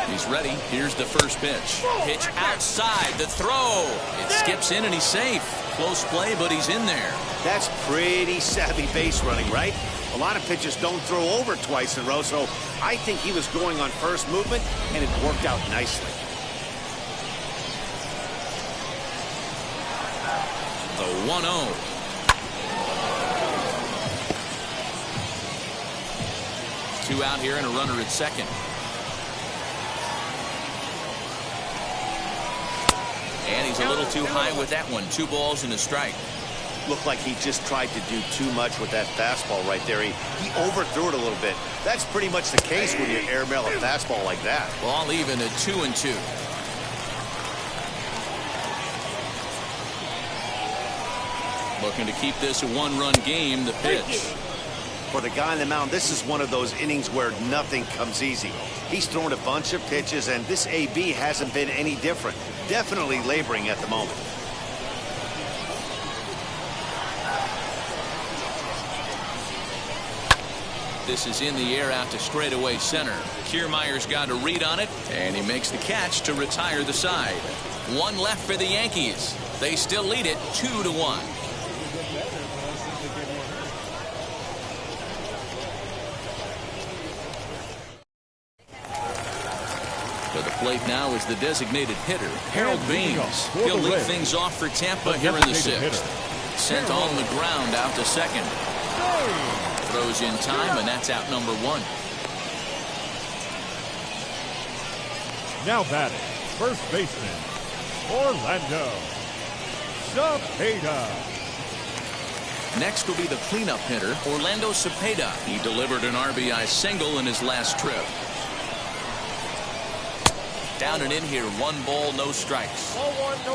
He's ready. Here's the first pitch. Pitch outside. The throw. It skips in and he's safe. Close play, but he's in there. That's pretty savvy base running, right? A lot of pitchers don't throw over twice in a row, so I think he was going on first movement, and it worked out nicely. The 1-0. Two out here and a runner at second. And he's a little too high with that one. 2 balls and a strike. Looked like he just tried to do too much with that fastball right there. He overthrew it a little bit. That's pretty much the case when you airmail a fastball like that. Ball even at 2-2. Looking to keep this a 1-run game. The pitch. For the guy on the mound, this is one of those innings where nothing comes easy. He's thrown a bunch of pitches, and this AB hasn't been any different. Definitely laboring at the moment. This is in the air out to straightaway center. Kiermaier's got a read on it, and he makes the catch to retire the side. 1 left for the Yankees. They still lead it 2-1. To the plate now is the designated hitter, Harold Baines. He'll lead things off for Tampa here in the 6th. Sent on the ground out to second. Throws in time, and that's out number 1. Now batting, first baseman, Orlando Cepeda. Next will be the cleanup hitter, Orlando Cepeda. He delivered an RBI single in his last trip. Down and in here, 1 ball, no strikes.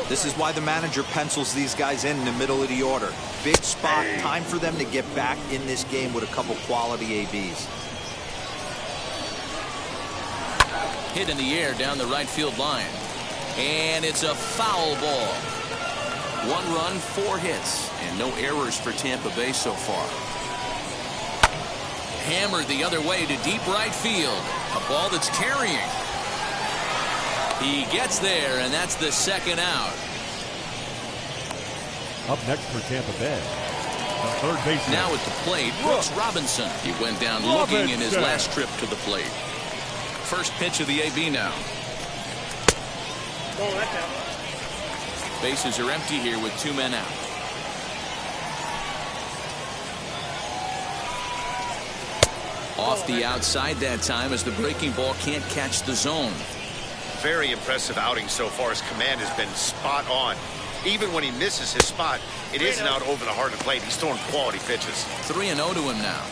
This is why the manager pencils these guys in the middle of the order. Big spot, time for them to get back in this game with a couple quality ABs. Hit in the air down the right field line. And it's a foul ball. 1 run, 4 hits, and no errors for Tampa Bay so far. Hammered the other way to deep right field. A ball that's carrying. He gets there, and that's the 2nd out. Up next for Tampa Bay, the third baseman. Now at the plate, Brooks Robinson. He went down looking in his last trip to the plate. First pitch of the AB now. Oh, that's out. Bases are empty here with 2 men out. Off the outside that time as the breaking ball can't catch the zone. Very impressive outing so far. His command has been spot on. Even when he misses his spot, it isn't out over the heart of the plate. He's throwing quality pitches. 3-0 to him now.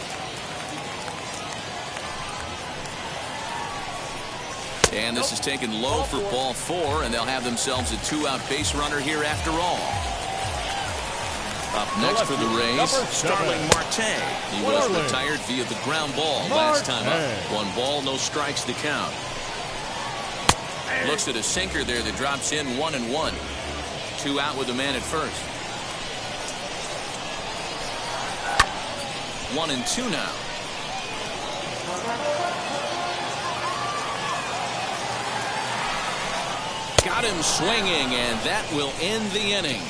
And this is taken low for ball 4, and they'll have themselves a 2-out base runner here after all. Up next for the Rays, Starling Marte. He was retired via the ground ball last time up. 1 ball, no strikes to count. Looks at a sinker there that drops in 1-1. 2 out with the man at first. 1-2 now. Got him swinging, and that will end the inning.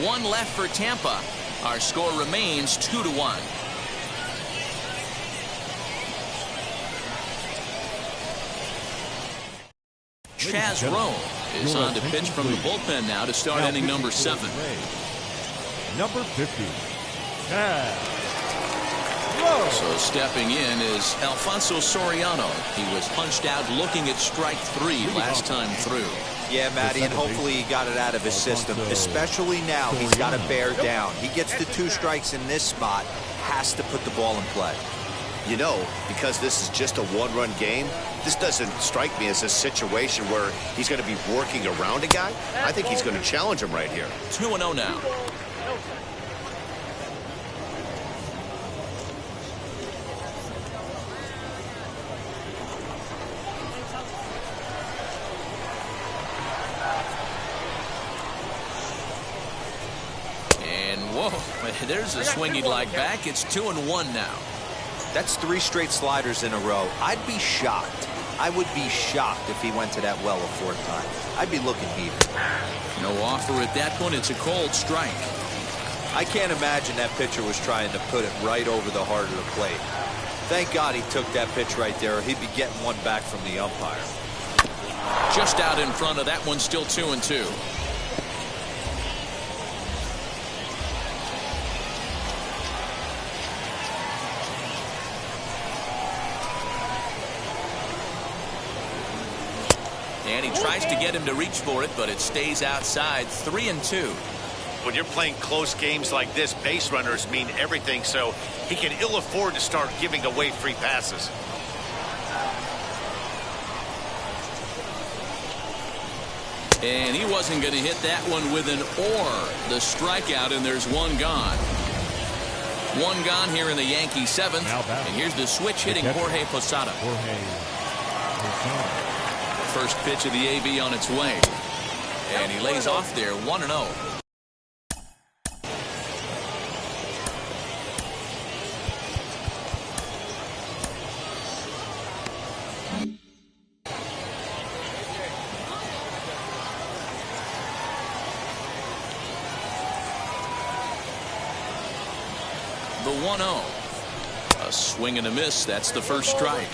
1 left for Tampa. Our score remains 2-1. Chaz Rowe is on to pitch from the bullpen now to start inning number 7. Number 50, Chaz. So stepping in is Alfonso Soriano. He was punched out looking at strike 3 last time through. Yeah, Matty, and hopefully he got it out of his system, especially now. He's got to bear down. He gets the 2 strikes in this spot, has to put the ball in play. You know, because this is just a 1-run game, this doesn't strike me as a situation where he's going to be working around a guy. I think he's going to challenge him right here. 2-0 now. There's a swing he'd like back. It's 2-1 now. That's 3 straight sliders in a row. I'd be shocked. I would be shocked if he went to that well a 4th time. I'd be looking heated. No offer at that point. It's a cold strike. I can't imagine that pitcher was trying to put it right over the heart of the plate. Thank God he took that pitch right there, or he'd be getting one back from the umpire. Just out in front of that one, still 2-2. And he tries to get him to reach for it, but it stays outside. 3-2. When you're playing close games like this, base runners mean everything, so he can ill afford to start giving away free passes. And he wasn't going to hit that one with an or. The strikeout, and there's 1 gone. 1 gone here in the Yankee 7th. And here's the switch hitting Jorge Posada. First pitch of the AB on its way. And he lays off there, 1-0. The 1-0. A swing and a miss. That's the first strike.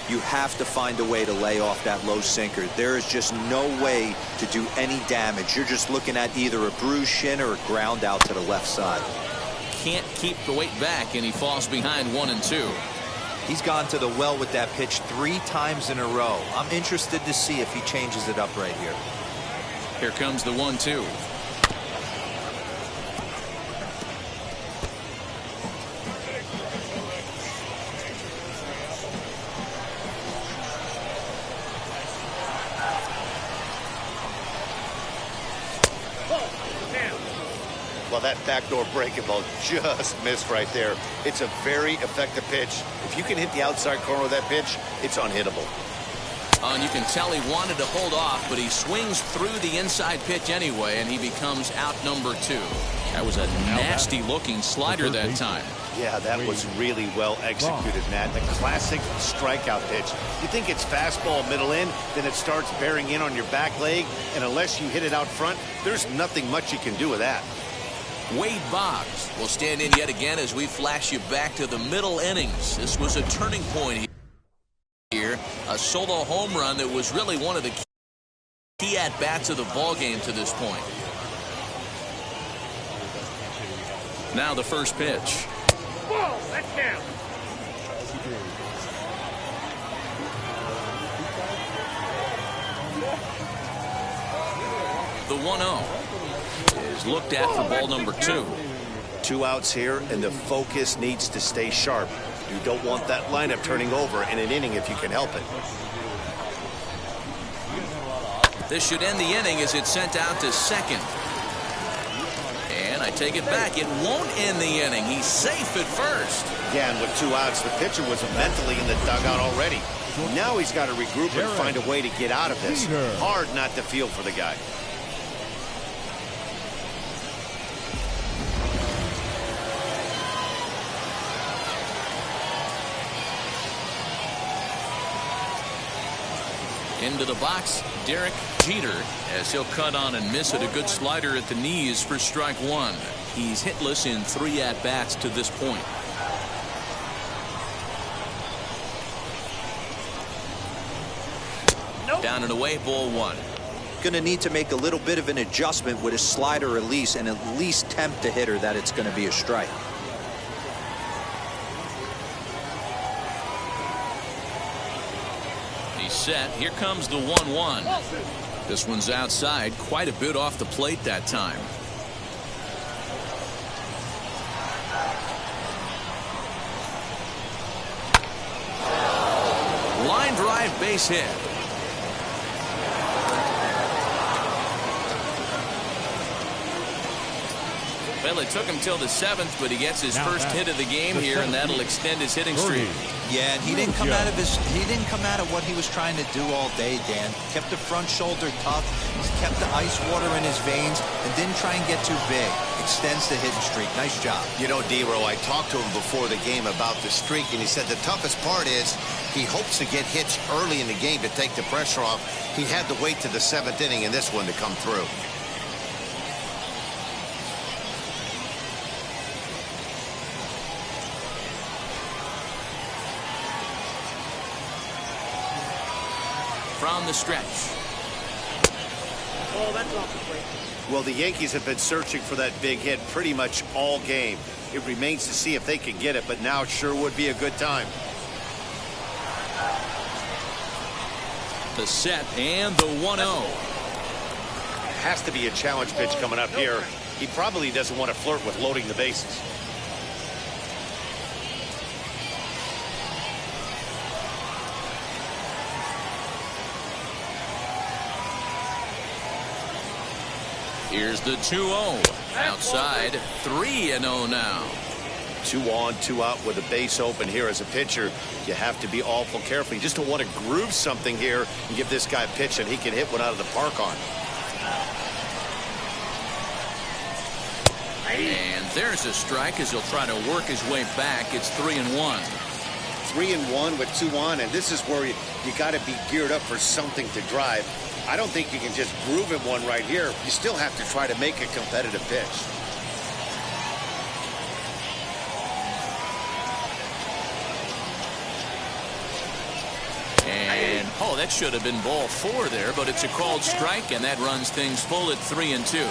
You have to find a way to lay off that low sinker. There is just no way to do any damage. You're just looking at either a bruised shin or a ground out to the left side. Can't keep the weight back, and he falls behind 1-2. He's gone to the well with that pitch 3 times in a row. I'm interested to see if he changes it up right here. Here comes the 1-2. Well, that backdoor breaking ball just missed right there. It's a very effective pitch. If you can hit the outside corner of that pitch, it's unhittable. Oh, and you can tell he wanted to hold off, but he swings through the inside pitch anyway, and he becomes out number 2. That was a nasty-looking slider that time. Yeah, that was really well executed, Matt. The classic strikeout pitch. You think it's fastball middle in, then it starts bearing in on your back leg, and unless you hit it out front, there's nothing much you can do with that. Wade Boggs will stand in yet again as we flash you back to the middle innings. This was a turning point here. A solo home run that was really one of the key at-bats of the ball game to this point. Now the first pitch. Ball, that's down. The 1-0 is looked at for ball number 2. 2 outs here, and the focus needs to stay sharp. You don't want that lineup turning over in an inning if you can help it. This should end the inning as it's sent out to second. And I take it back. It won't end the inning. He's safe at first. Yeah, and with 2 outs, the pitcher was mentally in the dugout already. Now he's got to regroup and find a way to get out of this. Hard not to feel for the guy. Into the box, Derek Jeter, as he'll cut on and miss it. A good slider at the knees for strike 1. He's hitless in 3 at-bats to this point. Nope. Down and away, ball 1. Going to need to make a little bit of an adjustment with his slider release and at least tempt the hitter that it's going to be a strike. Set. Here comes the 1-1. This one's outside, quite a bit off the plate that time. Line drive, base hit. Well, it took him till the 7th, but he gets his first hit of the game here, and that'll extend his hitting streak. Yeah, and he didn't come out of what he was trying to do all day, Dan. Kept the front shoulder tough. He's kept the ice water in his veins and didn't try and get too big. Extends the hitting streak. Nice job. You know, D-Row, I talked to him before the game about the streak, and he said the toughest part is he hopes to get hits early in the game to take the pressure off. He had to wait to the 7th inning in this one to come through. From the stretch. Oh, that's off the plate. Well, the Yankees have been searching for that big hit pretty much all game. It remains to see if they can get it, but now sure would be a good time. The set and the 1-0. Has to be a challenge pitch coming up here. He probably doesn't want to flirt with loading the bases. Here's the 2-0. Outside, 3-0 now. 2 on, 2 out with a base open here as a pitcher. You have to be awful careful. You just don't want to groove something here and give this guy a pitch and he can hit one out of the park on. And there's a strike as he'll try to work his way back. It's 3-1. 3-1 with 2 on, and this is where you got to be geared up for something to drive. I don't think you can just groove him one right here. You still have to try to make a competitive pitch. And, oh, that should have been ball 4 there, but it's a called strike, and that runs things full at 3-2.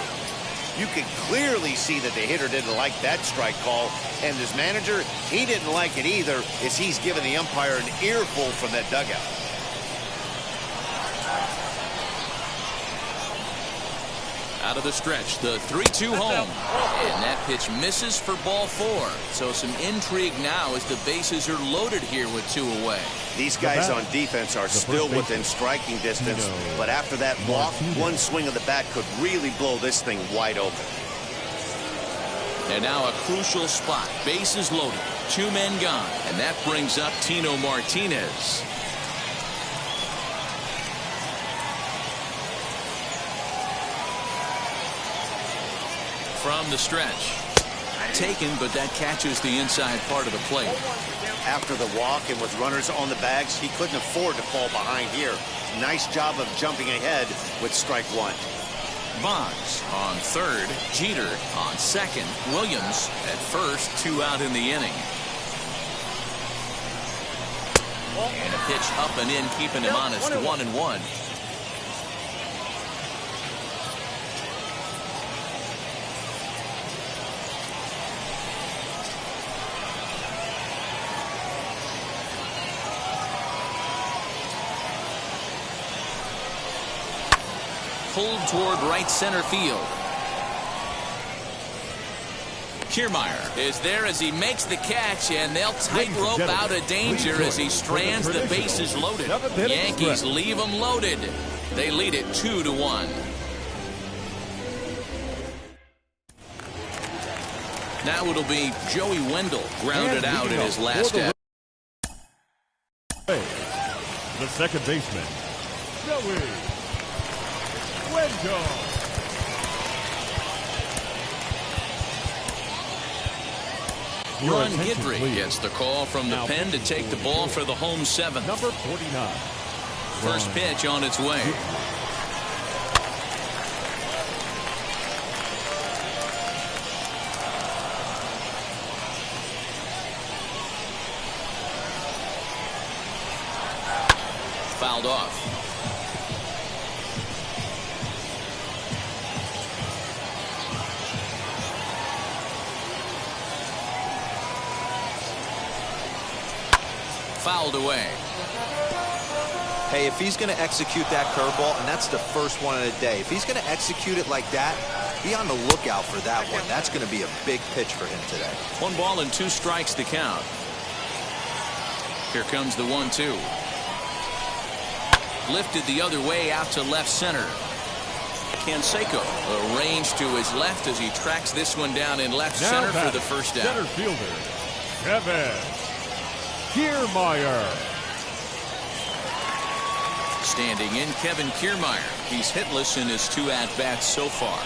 You can clearly see that the hitter didn't like that strike call, and his manager, he didn't like it either, as he's giving the umpire an earful from that dugout. Out of the stretch, the 3-2 home. And that pitch misses for ball 4. So some intrigue now as the bases are loaded here with 2 away. These guys on defense are still within striking distance, but after that walk, one swing of the bat could really blow this thing wide open. And now a crucial spot. Bases loaded. 2 men gone. And that brings up Tino Martinez. from the stretch. Taken, but that catches the inside part of the plate. After the walk and with runners on the bags, he couldn't afford to fall behind here. Nice job of jumping ahead with strike one. Boggs on third, Jeter on second, Williams at first, 2 out in the inning. And a pitch up and in, keeping him honest, 1-1. Pulled toward right center field. Kiermaier is there as he makes the catch, and they'll tightrope out of danger as he strands the bases loaded. Yankees leave them loaded. They lead it 2-1. Now it'll be Joey Wendell grounded out in his last at. The second baseman, Joey Wendell. Ron Guidry gets the call from the pen to take the ball for the home seventh. Number 49. First pitch on its way. Fouled off. Fouled away. Hey, if he's going to execute that curveball, and that's the first one of the day, if he's going to execute it like that, be on the lookout for that one. That's going to be a big pitch for him today. 1 ball and 2 strikes to count. Here comes the 1-2. Lifted the other way out to left center. Canseco arranged to his left as he tracks this one down in left center for the first out. Center fielder, Kevin Kiermaier. Standing in, Kevin Kiermaier. He's hitless in his 2 at-bats so far.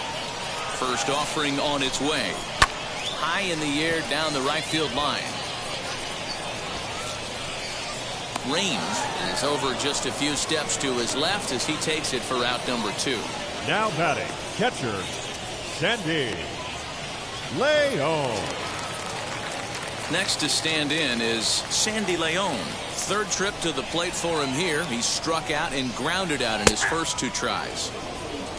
First offering on its way. High in the air down the right field line. Range is over just a few steps to his left as he takes it for out number 2. Now batting, catcher, Sandy Leon. Next to stand in is Sandy Leon. Third trip to the plate for him here. He struck out and grounded out in his first 2 tries.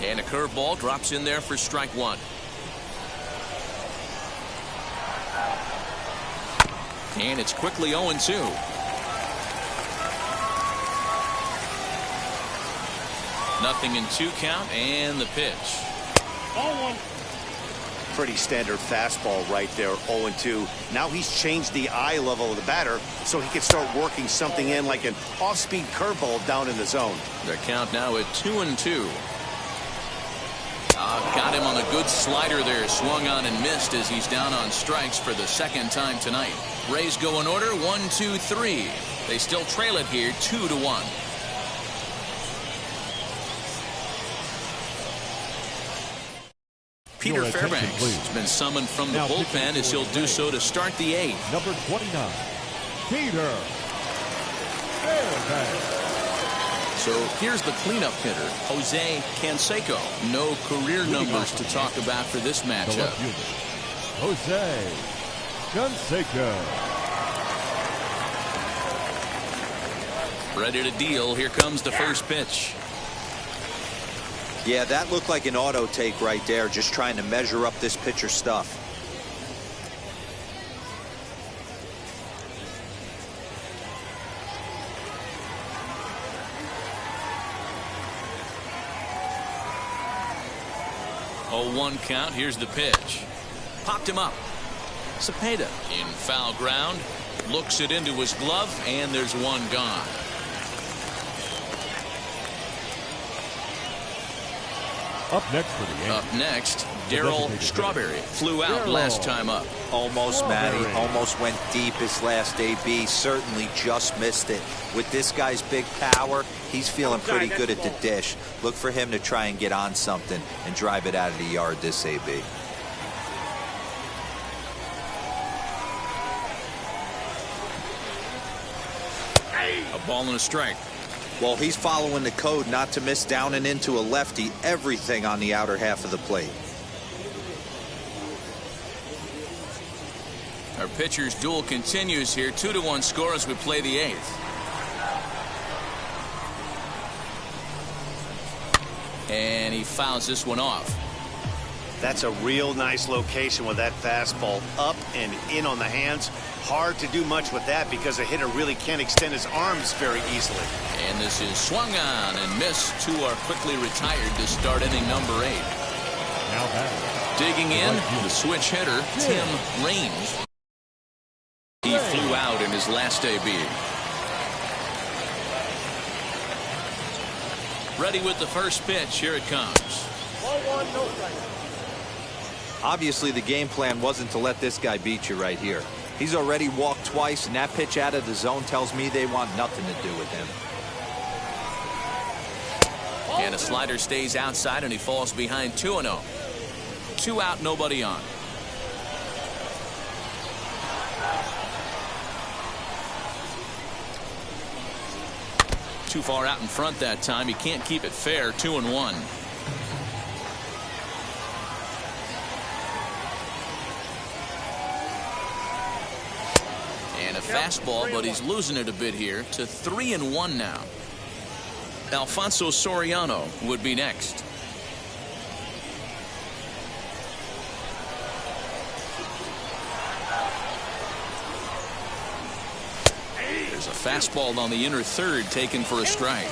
And a curveball drops in there for strike 1. And it's quickly 0-2. Nothing in 2 count, and the pitch. 0-1. Pretty standard fastball right there, 0-2. Now he's changed the eye level of the batter so he can start working something in like an off-speed curveball down in the zone. The count now at 2-2. Got him on a good slider there. Swung on and missed as he's down on strikes for the second time tonight. Rays go in order, 1-2-3. They still trail it here, 2-1. Peter Fairbanks has been summoned from the bullpen as he'll do so to start the 8th. Number 29, Peter Fairbanks. So here's the cleanup hitter, Jose Canseco. No career numbers to talk about for this matchup. Jose Canseco. Ready to deal. Here comes the first pitch. Yeah, that looked like an auto take right there, just trying to measure up this pitcher's stuff. Oh, 1 count. Here's the pitch. Popped him up. Cepeda in foul ground. Looks it into his glove, and there's 1 gone. Up next for the Yankees. Up next, Darryl Strawberry flew out last time up. Almost, Matty. Almost went deep his last AB. Certainly just missed it. With this guy's big power, he's feeling pretty good at the dish. Look for him to try and get on something and drive it out of the yard this AB. A ball and a strike. Well, he's following the code not to miss down and into a lefty. Everything on the outer half of the plate. Our pitcher's duel continues here. 2-1 score as we play the 8th. And he fouls this one off. That's a real nice location with that fastball up and in on the hands. Hard to do much with that because a hitter really can't extend his arms very easily. And this is swung on and missed. 2 are quickly retired to start inning number 8. Now batting. Digging in, the switch hitter, Tim Raines. He flew out in his last AB. Ready with the first pitch. Here it comes. Ball 1, no strike. Obviously, the game plan wasn't to let this guy beat you right here. He's already walked twice, and that pitch out of the zone tells me they want nothing to do with him. And a slider stays outside, and he falls behind 2-0. 2 out, nobody on. Too far out in front that time. He can't keep it fair. 2-1. And a fastball, but he's losing it a bit here to 3-1 now. Alfonso Soriano would be next. There's a fastball on the inner third taken for a strike.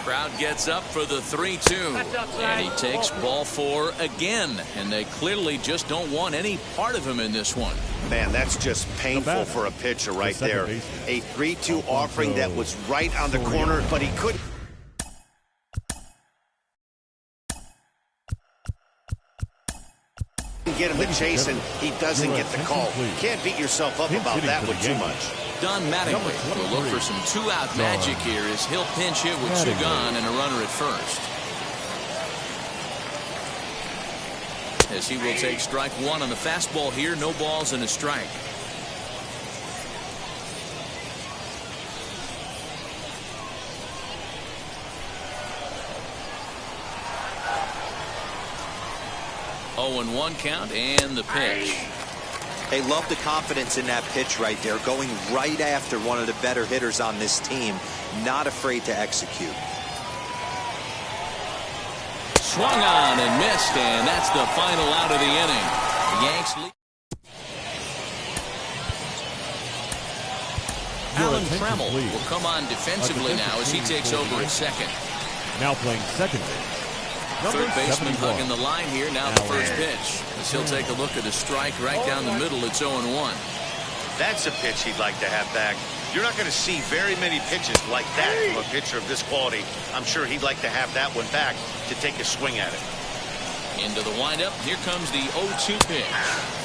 Crowd gets up for the 3-2, and he takes ball 4 again, and they clearly just don't want any part of him in this one. Man, that's just painful for a pitcher right there. A 3-2 offering that was right on the corner, but he couldn't get him to chase, and he doesn't get the call. Can't beat yourself up about that one too much. Don Mattingly will look for some 2-out magic here as he'll pinch hit with 2 gone and a runner at first. As he will take strike 1 on the fastball here. No balls and a strike. Oh, and 1 count and the pitch. They love the confidence in that pitch right there, going right after one of the better hitters on this team, not afraid to execute. Swung on and missed, and that's the final out of the inning. The Yanks lead. Alan Trammell will come on defensively now as he takes over at second. Now playing second base. Third baseman hugging the line here. Now the first pitch. As he'll take a look at a strike right down the middle. It's 0-1. That's a pitch he'd like to have back. You're not going to see very many pitches like that from a pitcher of this quality. I'm sure he'd like to have that one back to take a swing at it. Into the windup. Here comes the 0-2 pitch.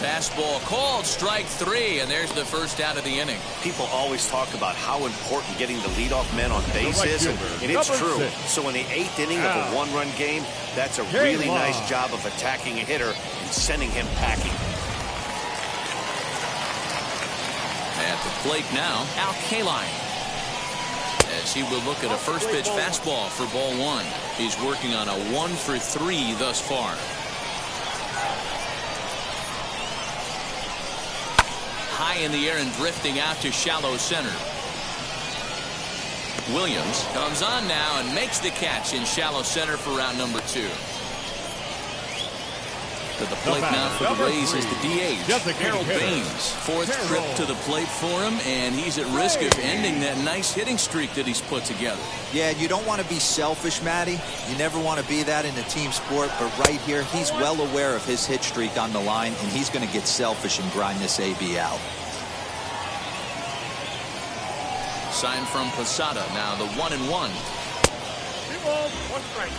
Fastball called, strike 3, and there's the first out of the inning. People always talk about how important getting the leadoff man on base is, and it's true. So in the 8th inning of a 1-run game, that's a really nice job of attacking a hitter and sending him packing. At the plate now, Al Kaline. As he will look at a first pitch fastball for ball 1. He's working on a 1 for 3 thus far. High in the air and drifting out to shallow center. Williams comes on now and makes the catch in shallow center for round number 2. To the plate now for the Rays is the DH, Harold Baines. 4th trip to the plate for him, and he's at risk of ending that nice hitting streak that he's put together. Yeah, you don't want to be selfish, Matty. You never want to be that in a team sport, but right here, he's well aware of his hit streak on the line, and he's going to get selfish and grind this AB out. Sign from Posada, now the 1-1. 3 balls, 1 strike.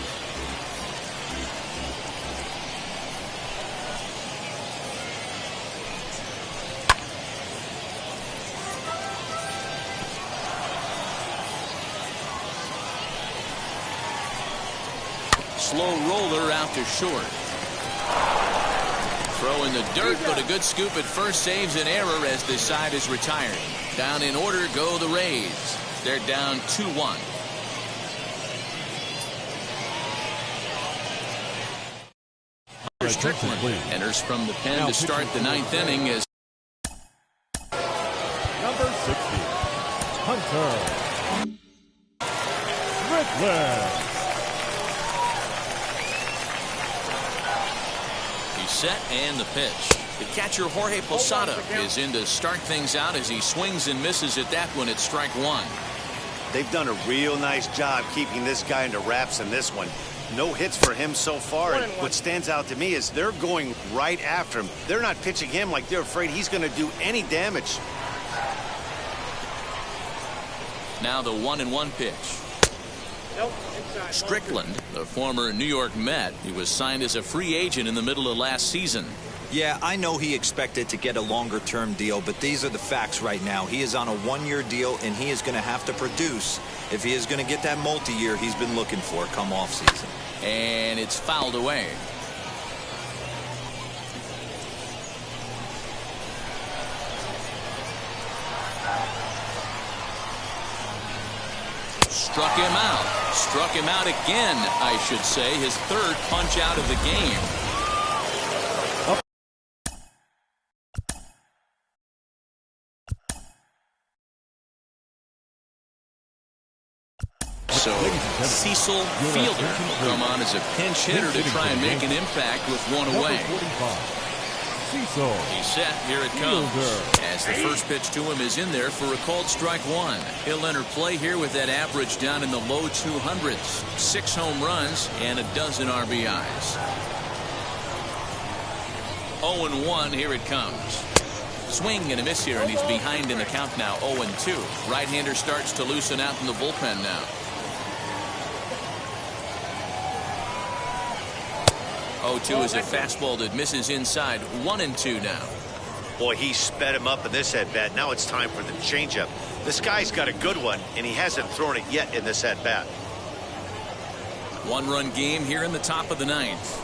slow roller out to short. Throw in the dirt, but a good scoop at first saves an error as this side is retired. Down in order go the Rays. They're down 2-1. Strickland enters from the pen to start the ninth inning as number 60, Hunter Strickland. He's set and the pitch. The catcher Jorge Posada is in to start things out as he swings and misses at that one at strike one. They've done a real nice job keeping this guy into wraps in this one. No hits for him so far, and what stands out to me is they're going right after him. They're not pitching him like they're afraid he's going to do any damage. Now the 1-1 pitch. Strickland, the former New York Met, he was signed as a free agent in the middle of last season. Yeah, I know he expected to get a longer-term deal, but these are the facts right now. He is on a one-year deal, and he is going to have to produce if he is going to get that multi-year he's been looking for come off-season. And it's fouled away. Struck him out. Struck him out again, I should say. His third punch out of the game. So Cecil Fielder will come on as a pinch hitter to try and make an impact with one away. He's set. Here it comes. As the first pitch to him is in there for a called strike one. He'll enter play here with that average down in the low 200s. 6 home runs and a dozen RBIs. 0-1. Here it comes. Swing and a miss here, and he's behind in the count now. 0-2. Right-hander starts to loosen out in the bullpen now. 0-2 is a fastball that misses inside. 1-2 now. Boy, he sped him up in this at-bat. Now it's time for the changeup. This guy's got a good one, and he hasn't thrown it yet in this at-bat. 1-run game here in the top of the ninth.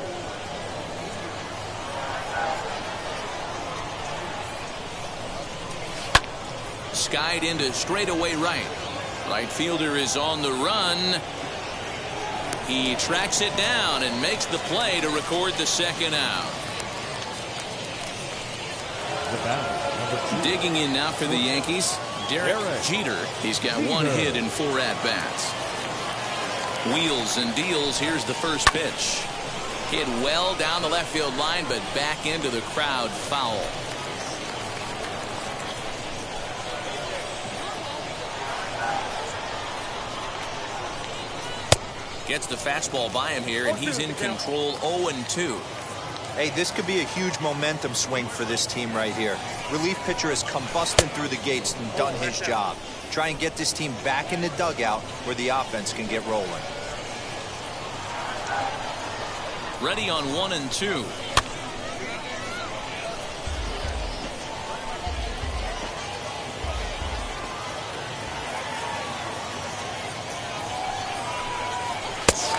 Skied into straightaway right. Right fielder is on the run. He tracks it down and makes the play to record the second out. Digging in now for the Yankees, Derek Jeter. He's got 1 hit in 4 at-bats. Wheels and deals. Here's the first pitch. Hit well down the left field line, but back into the crowd. Foul. Gets the fastball by him here, and he's in control. 0-2. Hey, this could be a huge momentum swing for this team right here. Relief pitcher has come busting through the gates and done his job. Try and get this team back in the dugout where the offense can get rolling. Ready on 1-2.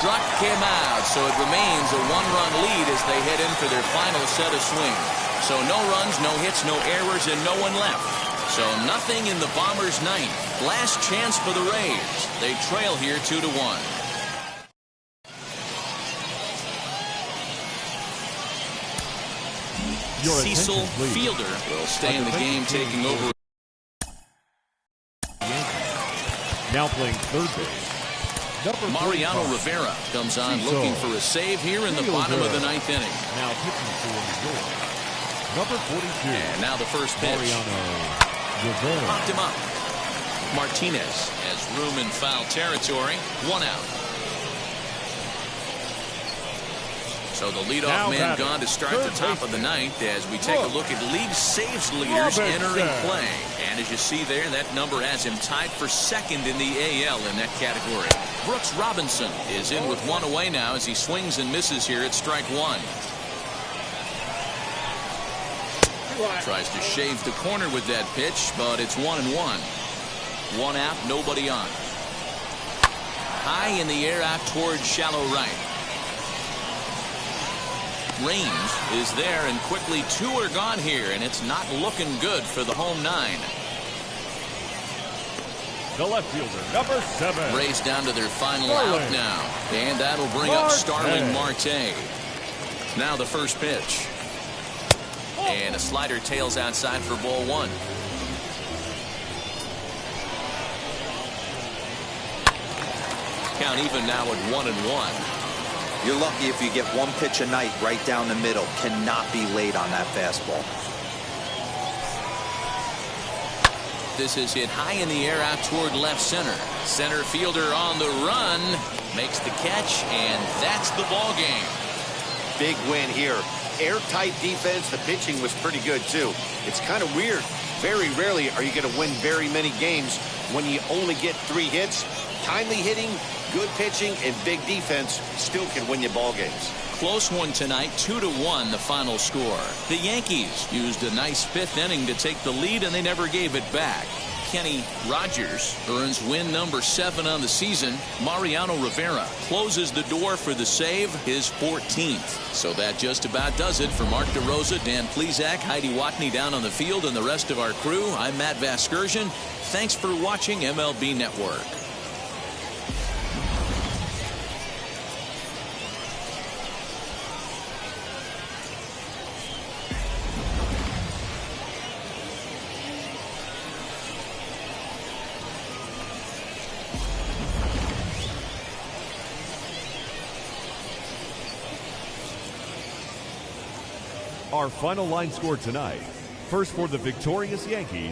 Struck him out, so it remains a 1-run lead as they head in for their final set of swings. So no runs, no hits, no errors, and no one left. So nothing in the Bombers' ninth. Last chance for the Rays. They trail here 2-1. Cecil Fielder will stay in the game, taking over. Now playing third base. Mariano Rivera comes on looking for a save here in the bottom of the ninth inning. Now pitching for number 42. And now the first pitch. Mariano Rivera. Popped him up. Martinez has room in foul territory. 1 out. So the leadoff man gone to start the top of the ninth as we take a look at league saves leaders entering play. And as you see there, that number has him tied for second in the AL in that category. Brooks Robinson is in with 1 away now as he swings and misses here at strike 1. Tries to shave the corner with that pitch, but it's 1-1. 1 out, nobody on. High in the air out towards shallow right. range is there, and quickly 2 are gone here, and it's not looking good for the home 9. The left fielder, number 7. Rays down to their final Starling. out now, and that'll bring up Starling Marte. Now the first pitch. And a slider tails outside for ball 1. Count even now at 1-1. You're lucky if you get 1 pitch a night right down the middle. Cannot be late on that fastball. This is hit high in the air out toward left center. Center fielder on the run. Makes the catch, and that's the ball game. Big win here. Airtight defense. The pitching was pretty good, too. It's kind of weird. Very rarely are you going to win very many games when you only get 3 hits. Timely hitting, good pitching, and big defense still can win you ball games. Close one tonight, 2-1 the final score. The Yankees used a nice 5th inning to take the lead, and they never gave it back. Kenny Rogers earns win number 7 on the season. Mariano Rivera closes the door for the save, his 14th. So that just about does it for Mark DeRosa, Dan Plesac, Heidi Watney down on the field, and the rest of our crew. I'm Matt Vasgersian. Thanks for watching MLB Network. Our final line score tonight. First for the victorious Yankees,